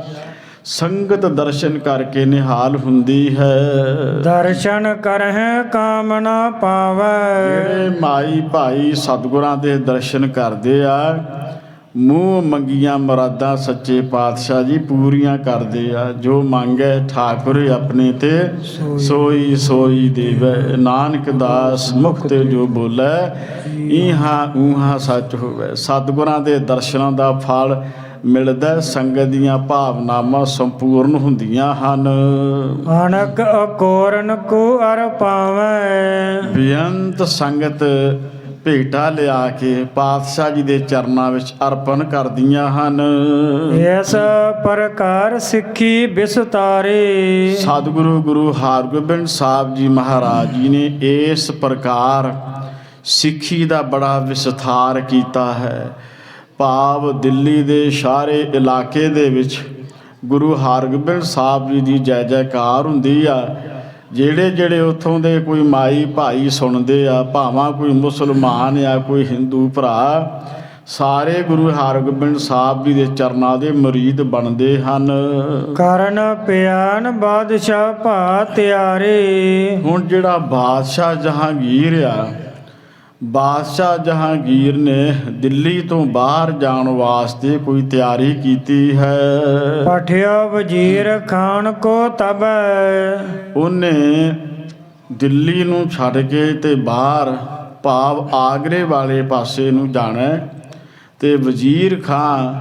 Speaker 1: ਸੰਗਤ ਦਰਸ਼ਨ ਕਰਕੇ ਨਿਹਾਲ ਹੁੰਦੀ ਹੈ।
Speaker 2: ਦਰਸ਼ਨ ਕਰਹਿ ਕਾਮਨਾ ਪਾਵੈ।
Speaker 1: ਜਿਹੜੇ ਮਾਈ ਭਾਈ ਸਤਿਗੁਰਾਂ ਦੇ ਦਰਸ਼ਨ ਕਰਦੇ ਆ, ਮੂੰਹ ਮੰਗੀਆਂ ਮੁਰਾਦਾਂ ਸੱਚੇ ਪਾਤਸ਼ਾਹ ਜੀ ਪੂਰੀਆਂ ਕਰਦੇ ਆ। ਜੋ ਮੰਗੈ ਠਾਕੁਰ ਆਪਣੇ ਤੇ ਸੋਈ ਸੋਈ ਦੇਵੈ। ਨਾਨਕ ਦਾਸ ਮੁਖ ਤੇ ਜੋ ਬੋਲੇ ਇਹਾਂ ਊਹਾਂ ਸੱਚ ਹੋਵੇ। ਸਤਿਗੁਰਾਂ ਦੇ ਦਰਸ਼ਨਾਂ ਦਾ ਫਲ ਮਿਲਦਾ, ਸੰਗਤ ਦੀਆਂ ਭਾਵਨਾਵਾਂ ਸੰਪੂਰਨ ਹੁੰਦੀਆਂ ਹਨ।
Speaker 2: ਅਣਕ ਅਕੋਰਨ ਕੋ ਅਰ ਪਾਵੈ।
Speaker 1: ਬੇਅੰਤ ਸੰਗਤ ਭੇਟਾ ਲਿਆ ਕੇ ਪਾਤਸ਼ਾਹ ਜੀ ਦੇ ਚਰਨਾਂ ਵਿੱਚ ਅਰਪਣ ਕਰਦੀਆਂ ਹਨ।
Speaker 2: ਇਸ ਪ੍ਰਕਾਰ ਸਿੱਖੀ ਵਿਸਤਾਰੇ।
Speaker 1: ਸਤਿਗੁਰੂ ਗੁਰੂ ਹਰਗੋਬਿੰਦ ਸਾਹਿਬ ਜੀ ਮਹਾਰਾਜ ਜੀ ਨੇ ਇਸ ਪ੍ਰਕਾਰ ਸਿੱਖੀ ਦਾ ਬੜਾ ਵਿਸਥਾਰ ਕੀਤਾ ਹੈ। ਭਾਵ ਦਿੱਲੀ ਦੇ ਸਾਰੇ ਇਲਾਕੇ ਦੇ ਵਿੱਚ ਗੁਰੂ ਹਰਗੋਬਿੰਦ ਸਾਹਿਬ ਜੀ ਦੀ ਜੈ ਜੈਕਾਰ ਹੁੰਦੀ ਆ। ਜਿਹੜੇ ਜਿਹੜੇ ਉੱਥੋਂ ਦੇ ਕੋਈ ਮਾਈ ਭਾਈ ਸੁਣਦੇ ਆ, ਭਾਵਾਂ ਕੋਈ ਮੁਸਲਮਾਨ ਆ ਕੋਈ ਹਿੰਦੂ ਭਰਾ, ਸਾਰੇ ਗੁਰੂ ਹਰਗੋਬਿੰਦ ਸਾਹਿਬ ਜੀ ਦੇ ਚਰਨਾਂ ਦੇ ਮੁਰੀਦ ਬਣਦੇ ਹਨ।
Speaker 2: ਕਰਨ ਪਿਆਨ ਬਾਦਸ਼ਾਹ ਭਾ ਤਿਆਰੇ।
Speaker 1: ਹੁਣ ਜਿਹੜਾ ਬਾਦਸ਼ਾਹ ਜਹਾਂਗੀਰ ਆ, ਬਾਦਸ਼ਾਹ ਜਹਾਂਗੀਰ ਨੇ ਦਿੱਲੀ ਤੋਂ ਬਾਹਰ ਜਾਣ ਵਾਸਤੇ ਕੋਈ ਤਿਆਰੀ ਕੀਤੀ ਹੈ।
Speaker 2: ਪਠਿਆ ਵਜ਼ੀਰ ਖਾਨ ਕੋ ਤਬੈ।
Speaker 1: ਉਹਨੇ ਦਿੱਲੀ ਨੂੰ ਛੱਡ ਕੇ ਤੇ ਬਾਹਰ ਭਾਵ ਆਗਰੇ ਵਾਲੇ ਪਾਸੇ ਨੂੰ ਜਾਣਾ, ਤੇ ਵਜ਼ੀਰ ਖਾਂ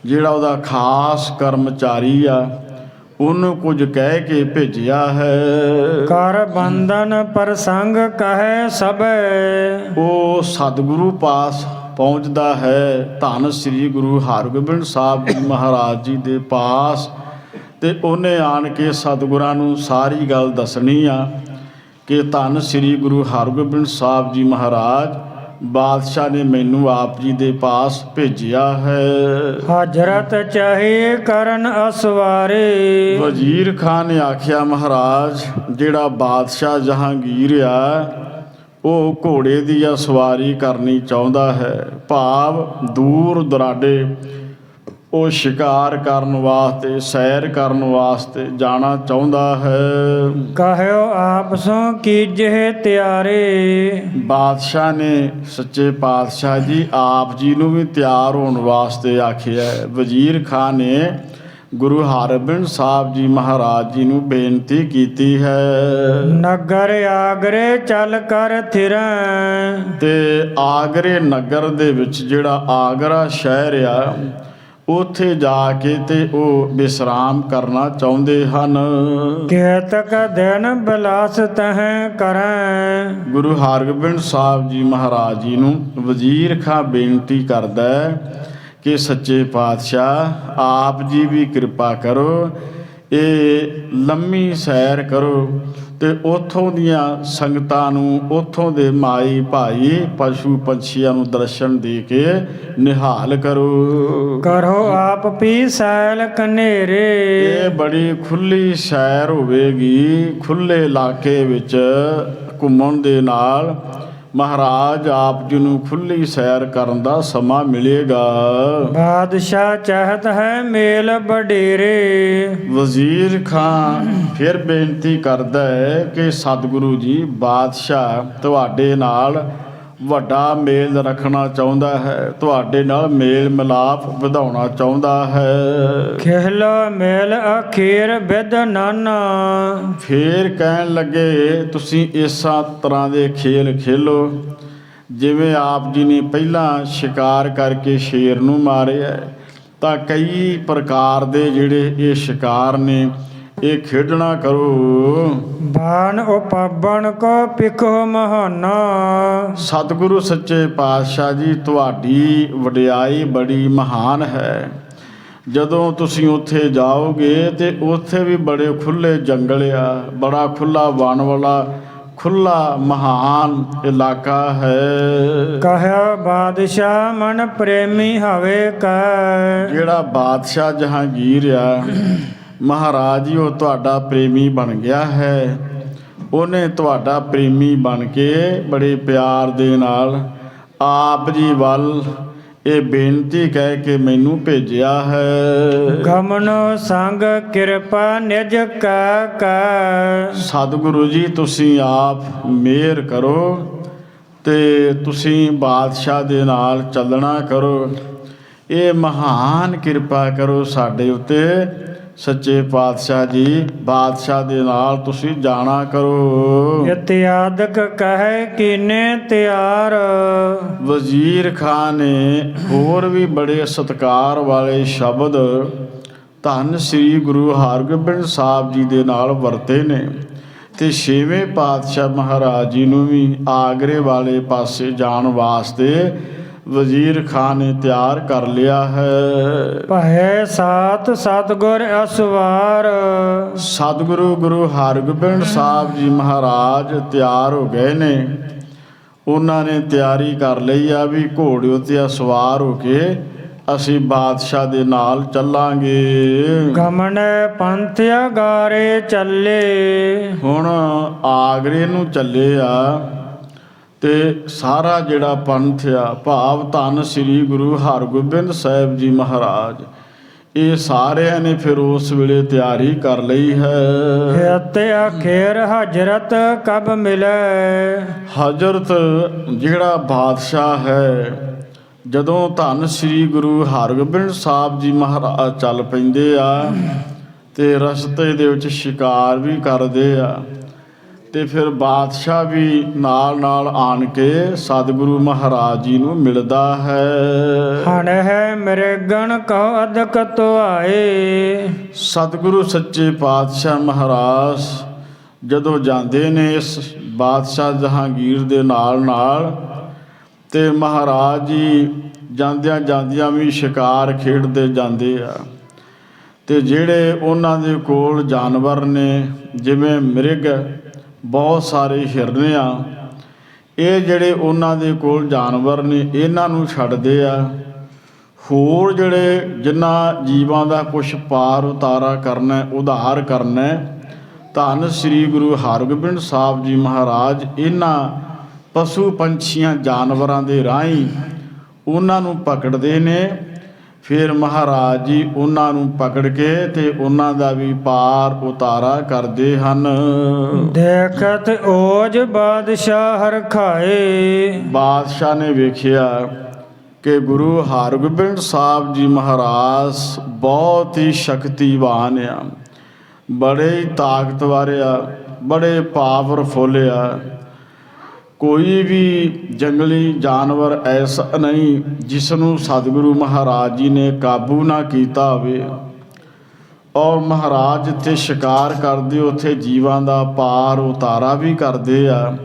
Speaker 1: ਜਿਹੜਾ ਉਹਦਾ ਖਾਸ ਕਰਮਚਾਰੀ ਆ, ਉਹਨੂੰ ਕੁਝ ਕਹਿ ਕੇ ਭੇਜਿਆ ਹੈ।
Speaker 2: ਕਰ ਬੰਧਨ ਪ੍ਰਸੰਗ ਕਹੈ ਸਭੈ।
Speaker 1: ਉਹ ਸਤਿਗੁਰੂ ਪਾਸ ਪਹੁੰਚਦਾ ਹੈ, ਧੰਨ ਸ੍ਰੀ ਗੁਰੂ ਹਰਗੋਬਿੰਦ ਸਾਹਿਬ ਜੀ ਮਹਾਰਾਜ ਜੀ ਦੇ ਪਾਸ, ਤੇ ਉਹਨੇ ਆਣ ਕੇ ਸਤਿਗੁਰਾਂ ਨੂੰ ਸਾਰੀ ਗੱਲ ਦੱਸਣੀ ਆ ਕਿ ਧੰਨ ਸ੍ਰੀ ਗੁਰੂ ਹਰਗੋਬਿੰਦ ਸਾਹਿਬ ਜੀ ਮਹਾਰਾਜ ਬਾਦਸ਼ਾਹ ਨੇ ਮੈਨੂੰ ਆਪ ਜੀ ਦੇ ਪਾਸ ਭੇਜਿਆ ਹੈ।
Speaker 2: ਹਾਜ਼ਰਤ ਚਾਹੇ ਕਰਨ ਅਸਵਾਰੇ।
Speaker 1: ਵਜ਼ੀਰ ਖਾਨ ਨੇ ਆਖਿਆ, ਮਹਾਰਾਜ ਜਿਹੜਾ ਬਾਦਸ਼ਾਹ ਜਹਾਂਗੀਰ ਆ, ਉਹ ਘੋੜੇ ਦੀ ਸਵਾਰੀ ਕਰਨੀ ਚਾਹੁੰਦਾ ਹੈ, ਭਾਵ ਦੂਰ ਦੁਰਾਡੇ ਉਹ ਸ਼ਿਕਾਰ ਕਰਨ ਵਾਸਤੇ, ਸੈਰ ਕਰਨ ਵਾਸਤੇ ਜਾਣਾ ਚਾਹੁੰਦਾ ਹੈ।
Speaker 2: ਕਹਿਓ ਆਪਸੋਂ ਕੀਜੇ ਤਿਆਰੇ।
Speaker 1: ਬਾਦਸ਼ਾਹ ਨੇ ਸੱਚੇ ਪਾਤਸ਼ਾਹ ਜੀ ਆਪ ਜੀ ਨੂੰ ਵੀ ਤਿਆਰ ਹੋਣ ਵਾਸਤੇ ਆਖਿਆ। ਵਜ਼ੀਰ ਖਾਨ ਨੇ ਗੁਰੂ ਹਰਗੋਬਿੰਦ ਸਾਹਿਬ ਜੀ ਮਹਾਰਾਜ ਜੀ ਨੂੰ ਬੇਨਤੀ ਕੀਤੀ ਹੈ।
Speaker 2: ਨਗਰ ਆਗਰੇ ਚੱਲ ਕਰ ਥਿਰੈ।
Speaker 1: ਤੇ ਆਗਰੇ ਨਗਰ ਦੇ ਵਿੱਚ ਜਿਹੜਾ ਆਗਰਾ ਸ਼ਹਿਰ ਆ, ਉੱਥੇ ਜਾ ਕੇ ਤੇ ਉਹ ਵਿਸਰਾਮ ਕਰਨਾ ਚਾਹੁੰਦੇ ਹਨ।
Speaker 2: ਕੇਤਕ ਦਿਨ ਬਿਲਾਸ ਤਹਿ ਕਰੈ।
Speaker 1: ਗੁਰੂ ਹਰਗੋਬਿੰਦ ਸਾਹਿਬ ਜੀ ਮਹਾਰਾਜ ਜੀ ਨੂੰ ਵਜ਼ੀਰ ਖਾਂ ਬੇਨਤੀ ਕਰਦਾ ਕਿ ਸੱਚੇ ਪਾਤਸ਼ਾਹ ਆਪ ਜੀ ਵੀ ਕਿਰਪਾ ਕਰੋ, ਇਹ ਲੰਮੀ ਸੈਰ ਕਰੋ ਤੇ ਉੱਥੋਂ ਦੀਆਂ ਸੰਗਤਾਂ ਨੂੰ, ਉੱਥੋਂ ਦੇ ਮਾਈ ਭਾਈ ਪਸ਼ੂ ਪੰਛੀਆਂ ਨੂੰ ਦਰਸ਼ਨ ਦੇ ਕੇ ਨਿਹਾਲ ਕਰੋ।
Speaker 2: ਕਰੋ ਆਪ ਵੀ ਸੈਲ ਕਨੇਰੇ।
Speaker 1: ਇਹ ਬੜੀ ਖੁੱਲੀ ਸੈਰ ਹੋਵੇਗੀ, ਖੁੱਲੇ ਇਲਾਕੇ ਵਿੱਚ ਘੁੰਮਣ ਦੇ ਨਾਲ ਮਹਾਰਾਜ ਆਪ ਜੀ ਨੂੰ ਖੁੱਲੀ ਸੈਰ ਕਰਨ ਦਾ ਸਮਾਂ ਮਿਲੇਗਾ।
Speaker 2: ਬਾਦਸ਼ਾਹ ਚਾਹਤ ਹੈ ਮੇਲ ਵਡੇਰੇ।
Speaker 1: ਵਜ਼ੀਰ ਖਾਂ ਫਿਰ ਬੇਨਤੀ ਕਰਦਾ ਹੈ ਕਿ ਸਤਿਗੁਰੂ ਜੀ, ਬਾਦਸ਼ਾਹ ਤੁਹਾਡੇ ਨਾਲ ਵੱਡਾ ਮੇਲ ਰੱਖਣਾ ਚਾਹੁੰਦਾ ਹੈ, ਤੁਹਾਡੇ ਨਾਲ ਮੇਲ ਮਿਲਾਪ ਵਧਾਉਣਾ ਚਾਹੁੰਦਾ ਹੈ।
Speaker 2: ਖੇਲੋ ਮੇਲ ਅਖੀਰ ਵਿਦ ਨਾਨਾ।
Speaker 1: ਫੇਰ ਕਹਿਣ ਲੱਗੇ ਤੁਸੀਂ ਇਸਾਂ ਤਰ੍ਹਾਂ ਦੇ ਖੇਲ ਖੇਲੋ ਜਿਵੇਂ ਆਪ ਜੀ ਨੇ ਪਹਿਲਾਂ ਸ਼ਿਕਾਰ ਕਰਕੇ ਸ਼ੇਰ ਨੂੰ ਮਾਰਿਆ, ਤਾਂ ਕਈ ਪ੍ਰਕਾਰ ਦੇ ਜਿਹੜੇ ਇਹ ਸ਼ਿਕਾਰ ਨੇ ਇਹ ਖੇਡਣਾ ਕਰੋ।
Speaker 2: ਬਾਣ ਉਪਾਬਣ ਕੋ ਪਿਖੋ ਮਹਾਨਾ।
Speaker 1: ਸਤਿਗੁਰੂ ਸੱਚੇ ਪਾਤਸ਼ਾਹ ਜੀ ਤੁਹਾਡੀ ਵਡਿਆਈ ਬੜੀ ਮਹਾਨ ਹੈ। ਜਦੋਂ ਤੁਸੀਂ ਉੱਥੇ ਜਾਓਗੇ ਤੇ ਉੱਥੇ ਵੀ ਬੜੇ ਖੁੱਲੇ ਜੰਗਲ ਆ, ਬੜਾ ਖੁੱਲਾ ਵਣ ਵਾਲਾ ਖੁੱਲਾ ਮਹਾਨ ਇਲਾਕਾ ਹੈ।
Speaker 2: ਕਹਿਆ ਬਾਦਸ਼ਾਹ ਮਨ ਪ੍ਰੇਮੀ ਹਵੇ ਕੈ।
Speaker 1: ਜਿਹੜਾ ਬਾਦਸ਼ਾਹ ਜਹਾਂਗੀਰ ਆ ਮਹਾਰਾਜ ਜੀ, ਉਹ ਤੁਹਾਡਾ ਪ੍ਰੇਮੀ ਬਣ ਗਿਆ ਹੈ। ਉਹਨੇ ਤੁਹਾਡਾ ਪ੍ਰੇਮੀ ਬਣ ਕੇ ਬੜੇ ਪਿਆਰ ਦੇ ਨਾਲ ਆਪ ਜੀ ਵੱਲ ਇਹ ਬੇਨਤੀ ਕਹਿ ਕੇ ਮੈਨੂੰ ਭੇਜਿਆ ਹੈ।
Speaker 2: ਗਮਨੋ ਸੰਗ ਕਿਰਪਾ ਨਿਜ ਕੈ।
Speaker 1: ਸਤਿਗੁਰੂ ਜੀ ਤੁਸੀਂ ਆਪ ਮਿਹਰ ਕਰੋ ਤੇ ਤੁਸੀਂ ਬਾਦਸ਼ਾਹ ਦੇ ਨਾਲ ਚੱਲਣਾ ਕਰੋ, ਇਹ ਮਹਾਨ ਕਿਰਪਾ ਕਰੋ ਸਾਡੇ ਉੱਤੇ। ਸੱਚੇ ਪਾਤਸ਼ਾਹ ਜੀ, ਬਾਦਸ਼ਾਹ ਦੇ ਨਾਲ ਤੁਸੀਂ ਜਾਣਾ ਕਰੋ।
Speaker 2: ਇਤਿਆਦਕ ਕਹੈ ਕੀਨੇ ਤਿਆਰ।
Speaker 1: ਵਜ਼ੀਰ ਖਾਨ ਨੇ ਹੋਰ ਵੀ ਬੜੇ ਸਤਿਕਾਰ ਵਾਲੇ ਸ਼ਬਦ ਧੰਨ ਸ੍ਰੀ ਗੁਰੂ ਹਰਗੋਬਿੰਦ ਸਾਹਿਬ ਜੀ ਦੇ ਨਾਲ ਵਰਤੇ ਨੇ, ਤੇ ਛੇਵੇਂ ਪਾਤਸ਼ਾਹ ਮਹਾਰਾਜ ਜੀ ਨੂੰ ਵੀ ਆਗਰੇ ਵਾਲੇ ਪਾਸੇ ਜਾਣ ਵਾਸਤੇ ਵਜ਼ੀਰ ਖਾਨ ਨੇ ਤਿਆਰ ਕਰ ਲਿਆ ਹੈ।
Speaker 2: ਭੈ ਸਾਤ ਸਤਿਗੁਰ ਅਸਵਾਰ।
Speaker 1: ਸਤਿਗੁਰੂ ਗੁਰੂ ਹਰਗੋਬਿੰਦ ਸਾਹਿਬ ਜੀ ਮਹਾਰਾਜ ਤਿਆਰ ਹੋ ਗਏ ਨੇ। ਉਹਨਾਂ ਨੇ ਤਿਆਰੀ ਕਰ ਲਈ ਆ ਵੀ ਘੋੜੇ ਉੱਤੇ ਸਵਾਰ ਹੋ ਕੇ ਅਸੀਂ ਬਾਦਸ਼ਾਹ ਦੇ ਨਾਲ ਚੱਲਾਂਗੇ।
Speaker 2: ਗਮਨ ਪੰਥ ਅਗਾਰੇ ਚੱਲੇ।
Speaker 1: ਹੁਣ ਆਗਰੇ ਨੂੰ ਚੱਲੇ ਆ ਤੇ ਸਾਰਾ ਜਿਹੜਾ ਪੰਥ ਆ, ਭਾਵ ਧੰਨ ਸ੍ਰੀ ਗੁਰੂ ਹਰਗੋਬਿੰਦ ਸਾਹਿਬ ਜੀ ਮਹਾਰਾਜ, ਇਹ ਸਾਰਿਆਂ ਨੇ ਫਿਰ ਉਸ ਵੇਲੇ ਤਿਆਰੀ ਕਰ ਲਈ ਹੈ।
Speaker 2: ਅਤੇ ਆਖਿਰ ਹਜ਼ਰਤ ਕਬ ਮਿਲੇ।
Speaker 1: ਹਜ਼ਰਤ ਜਿਹੜਾ ਬਾਦਸ਼ਾਹ ਹੈ, ਜਦੋਂ ਧੰਨ ਸ੍ਰੀ ਗੁਰੂ ਹਰਗੋਬਿੰਦ ਸਾਹਿਬ ਜੀ ਮਹਾਰਾਜ ਚੱਲ ਪੈਂਦੇ ਆ ਤੇ ਰਸਤੇ ਦੇ ਵਿੱਚ ਸ਼ਿਕਾਰ ਵੀ ਕਰਦੇ ਆ, ਤੇ ਫਿਰ ਬਾਦਸ਼ਾਹ ਵੀ ਨਾਲ ਨਾਲ ਆਣ ਕੇ ਸਤਿਗੁਰੂ ਮਹਾਰਾਜ ਜੀ ਨੂੰ ਮਿਲਦਾ ਹੈ।
Speaker 2: ਹਣ ਹੈ ਮਿਰਗਣ ਕਉ ਅਦਕ ਧੁਆਏ।
Speaker 1: ਸਤਿਗੁਰੂ ਸੱਚੇ ਪਾਤਸ਼ਾਹ ਮਹਾਰਾਜ ਜਦੋਂ ਜਾਂਦੇ ਨੇ ਇਸ ਬਾਦਸ਼ਾਹ ਜਹਾਂਗੀਰ ਦੇ ਨਾਲ ਨਾਲ, ਤੇ ਮਹਾਰਾਜ ਜੀ ਜਾਂਦਿਆਂ ਜਾਂਦਿਆਂ ਵੀ ਸ਼ਿਕਾਰ ਖੇਡਦੇ ਜਾਂਦੇ ਆ, ਤੇ ਜਿਹੜੇ ਉਹਨਾਂ ਦੇ ਕੋਲ ਜਾਨਵਰ ਨੇ, ਜਿਵੇਂ ਮਿਰਗ, ਬਹੁਤ ਸਾਰੇ ਹਿਰਨ ਆ, ਇਹ ਜਿਹੜੇ ਉਹਨਾਂ ਦੇ ਕੋਲ ਜਾਨਵਰ ਨੇ ਇਹਨਾਂ ਨੂੰ ਛੱਡਦੇ ਆ। ਹੋਰ ਜਿਹੜੇ ਜਿਨ੍ਹਾਂ ਜੀਵਾਂ ਦਾ ਕੁਛ ਪਾਰ ਉਤਾਰਾ ਕਰਨਾ, ਉਧਾਰ ਕਰਨਾ, ਧੰਨ ਸ੍ਰੀ ਗੁਰੂ ਹਰਗੋਬਿੰਦ ਸਾਹਿਬ ਜੀ ਮਹਾਰਾਜ ਇਹਨਾਂ ਪਸ਼ੂ ਪੰਛੀਆਂ ਜਾਨਵਰਾਂ ਦੇ ਰਾਹੀਂ ਉਹਨਾਂ ਨੂੰ ਪਕੜਦੇ ਨੇ। ਫਿਰ ਮਹਾਰਾਜ ਜੀ ਉਹਨਾਂ ਨੂੰ ਪਕੜ ਕੇ ਤੇ ਉਹਨਾਂ ਦਾ ਵੀ ਪਾਰ ਉਤਾਰਾ ਕਰਦੇ ਹਨ।
Speaker 2: ਦੇਖਤ ਓਜ ਬਾਦਸ਼ਾਹ ਹਰਖਾਏ।
Speaker 1: ਬਾਦਸ਼ਾਹ ਨੇ ਵੇਖਿਆ ਕਿ ਗੁਰੂ ਹਰਗੋਬਿੰਦ ਸਾਹਿਬ ਜੀ ਮਹਾਰਾਜ ਬਹੁਤ ਹੀ ਸ਼ਕਤੀਵਾਨ ਆ, ਬੜੇ ਹੀ ਤਾਕਤਵਰ ਆ, ਬੜੇ ਪਾਵਰਫੁੱਲ ਆ। ਕੋਈ ਵੀ ਜੰਗਲੀ ਜਾਨਵਰ ਐਸਾ ਨਹੀਂ ਜਿਸ ਨੂੰ ਸਤਿਗੁਰੂ ਮਹਾਰਾਜ ਜੀ ਨੇ ਕਾਬੂ ਨਾ ਕੀਤਾ ਹੋਵੇ। ਔਰ ਮਹਾਰਾਜ ਜਿੱਥੇ ਸ਼ਿਕਾਰ ਕਰਦੇ ਉੱਥੇ ਜੀਵਾਂ ਦਾ ਪਾਰ ਉਤਾਰਾ ਵੀ ਕਰਦੇ ਆ।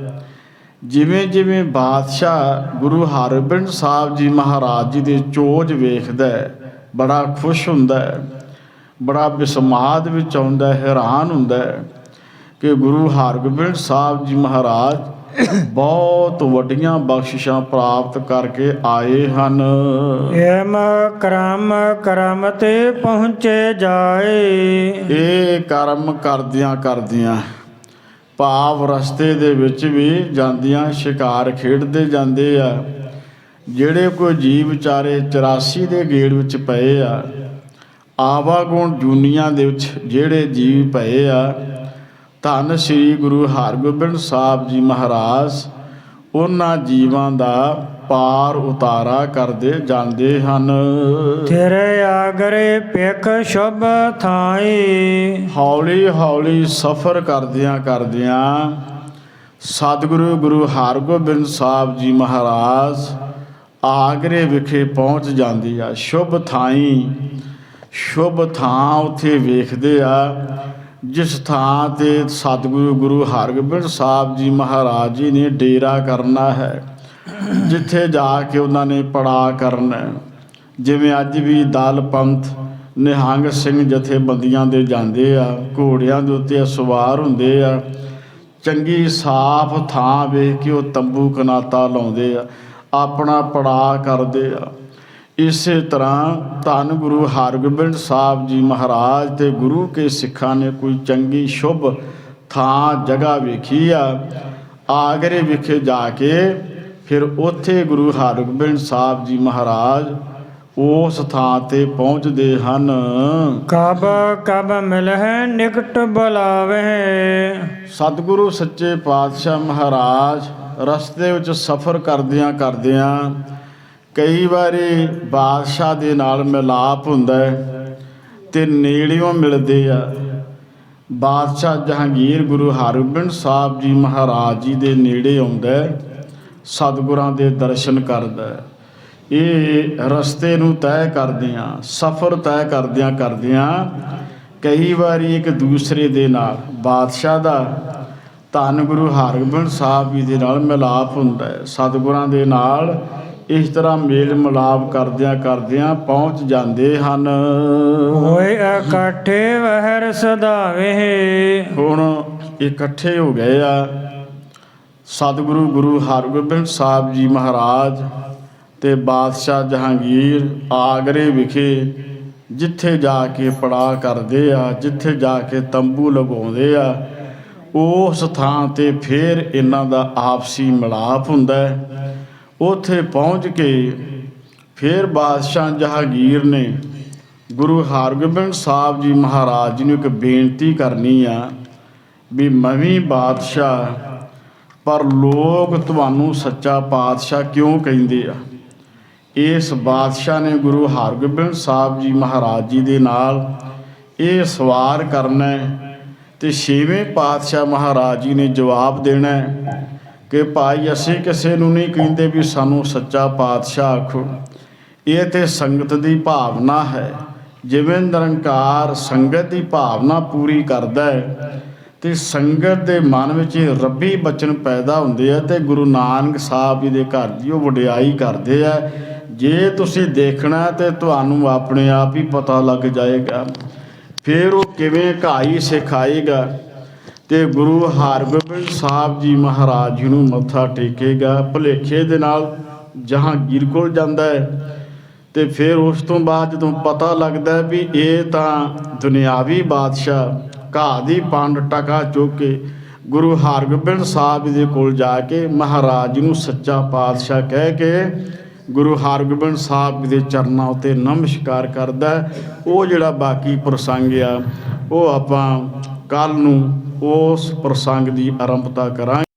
Speaker 1: ਜਿਵੇਂ ਜਿਵੇਂ ਬਾਦਸ਼ਾਹ ਗੁਰੂ ਹਰਗੋਬਿੰਦ ਸਾਹਿਬ ਜੀ ਮਹਾਰਾਜ ਜੀ ਦੇ ਚੋਜ ਵੇਖਦਾ, ਬੜਾ ਖੁਸ਼ ਹੁੰਦਾ, ਬੜਾ ਬਿਸਮਾਦ ਵਿੱਚ ਆਉਂਦਾ, ਹੈਰਾਨ ਹੁੰਦਾ ਕਿ ਗੁਰੂ ਹਰਗੋਬਿੰਦ ਸਾਹਿਬ ਜੀ ਮਹਾਰਾਜ ਬਹੁਤ ਵੱਡੀਆਂ ਬਖਸ਼ਿਸ਼ਾਂ ਪ੍ਰਾਪਤ ਕਰਕੇ ਆਏ ਹਨ।
Speaker 2: ਏਮ ਕਰਮ ਕਰਮ ਤੇ ਪਹੁੰਚੇ ਜਾਏ।
Speaker 1: ਇਹ ਕਰਮ ਕਰਦਿਆਂ ਕਰਦਿਆਂ, ਭਾਵ ਰਸਤੇ ਦੇ ਵਿੱਚ ਵੀ ਜਾਂਦਿਆਂ ਸ਼ਿਕਾਰ ਖੇਡਦੇ ਜਾਂਦੇ ਆ। ਜਿਹੜੇ ਕੋਈ ਜੀਵ ਵਿਚਾਰੇ 84 ਦੇ ਗੇੜ ਵਿੱਚ ਪਏ ਆ, ਆਵਾਗੁਣ ਦੁਨੀਆਂ ਦੇ ਵਿੱਚ ਜਿਹੜੇ ਜੀਵ ਪਏ ਆ, ਧੰਨ ਸ੍ਰੀ ਗੁਰੂ ਹਰਗੋਬਿੰਦ ਸਾਹਿਬ ਜੀ ਮਹਾਰਾਜ ਉਹਨਾਂ ਜੀਵਾਂ ਦਾ ਪਾਰ ਉਤਾਰਾ ਕਰਦੇ ਜਾਂਦੇ ਹਨ।
Speaker 2: ਤੇਰੇ ਆਗਰੇ ਪਿਖ ਸ਼ੁਭ ਥਾਈ।
Speaker 1: ਹੌਲੀ ਹੌਲੀ ਸਫ਼ਰ ਕਰਦਿਆਂ ਕਰਦਿਆਂ ਸਤਿਗੁਰੂ ਗੁਰੂ ਹਰਗੋਬਿੰਦ ਸਾਹਿਬ ਜੀ ਮਹਾਰਾਜ ਆਗਰੇ ਵਿਖੇ ਪਹੁੰਚ ਜਾਂਦੇ ਆ। ਸ਼ੁਭ ਥਾਈ, ਸ਼ੁਭ ਥਾਂ ਉੱਥੇ ਵੇਖਦੇ ਆ, ਜਿਸ ਥਾਂ 'ਤੇ ਸਤਿਗੁਰੂ ਗੁਰੂ ਹਰਗੋਬਿੰਦ ਸਾਹਿਬ ਜੀ ਮਹਾਰਾਜ ਜੀ ਨੇ ਡੇਰਾ ਕਰਨਾ ਹੈ, ਜਿੱਥੇ ਜਾ ਕੇ ਉਹਨਾਂ ਨੇ ਪੜਾਅ ਕਰਨਾ। ਜਿਵੇਂ ਅੱਜ ਵੀ ਦਲ ਪੰਥ ਨਿਹੰਗ ਸਿੰਘ ਜਥੇਬੰਦੀਆਂ ਦੇ ਜਾਂਦੇ ਆ, ਘੋੜਿਆਂ ਦੇ ਉੱਤੇ ਸਵਾਰ ਹੁੰਦੇ ਆ, ਚੰਗੀ ਸਾਫ਼ ਥਾਂ ਵੇਖ ਕੇ ਉਹ ਤੰਬੂ ਕਨਾਤਾ ਲਾਉਂਦੇ ਆ, ਆਪਣਾ ਪੜਾਅ ਕਰਦੇ ਆ। ਇਸੇ ਤਰ੍ਹਾਂ ਧੰਨ ਗੁਰੂ ਹਰਗੋਬਿੰਦ ਸਾਹਿਬ ਜੀ ਮਹਾਰਾਜ ਤੇ ਗੁਰੂ ਕੇ ਸਿੱਖਾਂ ਨੇ ਕੋਈ ਚੰਗੀ ਸ਼ੁਭ ਥਾਂ ਜਗ੍ਹਾ ਵੇਖੀ ਆ, ਆਗਰੇ ਵਿਖੇ ਜਾ ਕੇ ਫਿਰ ਉੱਥੇ ਗੁਰੂ ਹਰਗੋਬਿੰਦ ਸਾਹਿਬ ਜੀ ਮਹਾਰਾਜ ਉਸ ਥਾਂ 'ਤੇ ਪਹੁੰਚਦੇ ਹਨ।
Speaker 2: ਕਬ ਕਬ ਮਿਲਹਿ ਨਿਕਟ ਬੁਲਾਵੇ।
Speaker 1: ਸਤਿਗੁਰੂ ਸੱਚੇ ਪਾਤਸ਼ਾਹ ਮਹਾਰਾਜ ਰਸਤੇ ਵਿੱਚ ਸਫ਼ਰ ਕਰਦਿਆਂ ਕਰਦਿਆਂ ਕਈ ਵਾਰੀ ਬਾਦਸ਼ਾਹ ਦੇ ਨਾਲ ਮਿਲਾਪ ਹੁੰਦਾ ਤੇ ਨੇੜਿਓਂ ਮਿਲਦੇ ਆ। ਬਾਦਸ਼ਾਹ ਜਹਾਂਗੀਰ ਗੁਰੂ ਹਰਗੋਬਿੰਦ ਸਾਹਿਬ ਜੀ ਮਹਾਰਾਜ ਜੀ ਦੇ ਨੇੜੇ ਆਉਂਦਾ, ਸਤਿਗੁਰਾਂ ਦੇ ਦਰਸ਼ਨ ਕਰਦਾ। ਇਹ ਰਸਤੇ ਨੂੰ ਤੈਅ ਕਰਦਿਆਂ, ਸਫ਼ਰ ਤੈਅ ਕਰਦਿਆਂ ਕਰਦਿਆਂ ਕਈ ਵਾਰੀ ਇੱਕ ਦੂਸਰੇ ਦੇ ਨਾਲ ਬਾਦਸ਼ਾਹ ਦਾ ਧੰਨ ਗੁਰੂ ਹਰਗੋਬਿੰਦ ਸਾਹਿਬ ਜੀ ਦੇ ਨਾਲ ਮਿਲਾਪ ਹੁੰਦਾ ਹੈ। ਸਤਿਗੁਰਾਂ ਦੇ ਨਾਲ ਇਸ ਤਰ੍ਹਾਂ ਮੇਲ ਮਿਲਾਪ ਕਰਦਿਆਂ ਕਰਦਿਆਂ ਪਹੁੰਚ ਜਾਂਦੇ ਹਨ।
Speaker 2: ਹੋਏ ਇਕੱਠੇ ਵਹਿਰ ਸਦਾਵੇ।
Speaker 1: ਹੁਣ ਇਕੱਠੇ ਹੋ ਗਏ ਆ। ਸਤਿਗੁਰੂ ਗੁਰੂ ਹਰਗੋਬਿੰਦ ਸਾਹਿਬ ਜੀ ਮਹਾਰਾਜ ਤੇ ਬਾਦਸ਼ਾਹ ਜਹਾਂਗੀਰ ਆਗਰੇ ਵਿਖੇ ਜਿੱਥੇ ਜਾ ਕੇ ਪੜਾਅ ਕਰਦੇ ਆ, ਜਿੱਥੇ ਜਾ ਕੇ ਤੰਬੂ ਲਗਾਉਂਦੇ ਆ, ਉਸ ਥਾਂ ਤੇ ਫਿਰ ਇਹਨਾਂ ਦਾ ਆਪਸੀ ਮਿਲਾਪ ਹੁੰਦਾ ਹੈ। ਉੱਥੇ ਪਹੁੰਚ ਕੇ ਫਿਰ ਬਾਦਸ਼ਾਹ ਜਹਾਂਗੀਰ ਨੇ ਗੁਰੂ ਹਰਗੋਬਿੰਦ ਸਾਹਿਬ ਜੀ ਮਹਾਰਾਜ ਜੀ ਨੂੰ ਇੱਕ ਬੇਨਤੀ ਕਰਨੀ ਆ ਵੀ ਮੈਂ ਵੀ ਬਾਦਸ਼ਾਹ, ਪਰ ਲੋਕ ਤੁਹਾਨੂੰ ਸੱਚਾ ਪਾਤਸ਼ਾਹ ਕਿਉਂ ਕਹਿੰਦੇ ਆ। ਇਸ ਬਾਦਸ਼ਾਹ ਨੇ ਗੁਰੂ ਹਰਗੋਬਿੰਦ ਸਾਹਿਬ ਜੀ ਮਹਾਰਾਜ ਜੀ ਦੇ ਨਾਲ ਇਹ ਸਵਾਲ ਕਰਨਾ ਤੇ ਛੇਵੇਂ ਪਾਤਸ਼ਾਹ ਮਹਾਰਾਜ ਜੀ ਨੇ ਜਵਾਬ ਦੇਣਾ ਕਿ ਭਾਈ ਅਸੀਂ ਕਿਸੇ ਨੂੰ ਨਹੀਂ ਕਹਿੰਦੇ ਵੀ ਸਾਨੂੰ ਸੱਚਾ ਪਾਤਸ਼ਾਹ ਆਖੋ। ਇਹ ਤੇ ਸੰਗਤ ਦੀ ਭਾਵਨਾ ਹੈ। ਜਿਵੇਂ ਨਿਰੰਕਾਰ ਸੰਗਤ ਦੀ ਭਾਵਨਾ ਪੂਰੀ ਕਰਦਾ ਹੈ ਤੇ ਸੰਗਤ ਦੇ ਮਨ ਵਿੱਚ ਰੱਬੀ ਬਚਨ ਪੈਦਾ ਹੁੰਦੇ ਆ ਤੇ ਗੁਰੂ ਨਾਨਕ ਸਾਹਿਬ ਜੀ ਦੇ ਘਰ ਦੀ ਉਹ ਵਡਿਆਈ ਕਰਦੇ ਆ। ਜੇ ਤੁਸੀਂ ਦੇਖਣਾ ਤੇ ਤੁਹਾਨੂੰ ਆਪਣੇ ਆਪ ਹੀ ਪਤਾ ਲੱਗ ਜਾਏਗਾ। ਫਿਰ ਉਹ ਕਿਵੇਂ ਘਾਈ ਸਿਖਾਏਗਾ ਤੇ ਗੁਰੂ ਹਰਗੋਬਿੰਦ ਸਾਹਿਬ ਜੀ ਮਹਾਰਾਜ ਜੀ ਨੂੰ ਮੱਥਾ ਟੇਕੇਗਾ। ਭੁਲੇਖੇ ਦੇ ਨਾਲ ਜਹਾਂਗੀਰ ਕੋਲ ਜਾਂਦਾ ਹੈ ਤੇ ਫਿਰ ਉਸ ਤੋਂ ਬਾਅਦ ਜਦੋਂ ਪਤਾ ਲੱਗਦਾ ਵੀ ਇਹ ਤਾਂ ਦੁਨਿਆਵੀ ਬਾਦਸ਼ਾਹ ਘਾਹ ਦੀ ਪੰਡ ਟਕਾ ਚੁੱਕ ਕੇ ਗੁਰੂ ਹਰਗੋਬਿੰਦ ਸਾਹਿਬ ਜੀ ਦੇ ਕੋਲ ਜਾ ਕੇ ਮਹਾਰਾਜ ਜੀ ਨੂੰ ਸੱਚਾ ਪਾਤਸ਼ਾਹ ਕਹਿ ਕੇ ਗੁਰੂ ਹਰਗੋਬਿੰਦ ਸਾਹਿਬ ਜੀ ਦੇ ਚਰਨਾਂ ਉੱਤੇ ਨਮਸਕਾਰ ਕਰਦਾ। ਉਹ ਜਿਹੜਾ ਬਾਕੀ ਪ੍ਰਸੰਗ ਆ ਉਹ ਆਪਾਂ ਕੱਲ੍ਹ ਨੂੰ ਉਸ ਪ੍ਰਸੰਗ ਦੀ ਆਰੰਭਤਾ ਕਰਾਂਗੇ।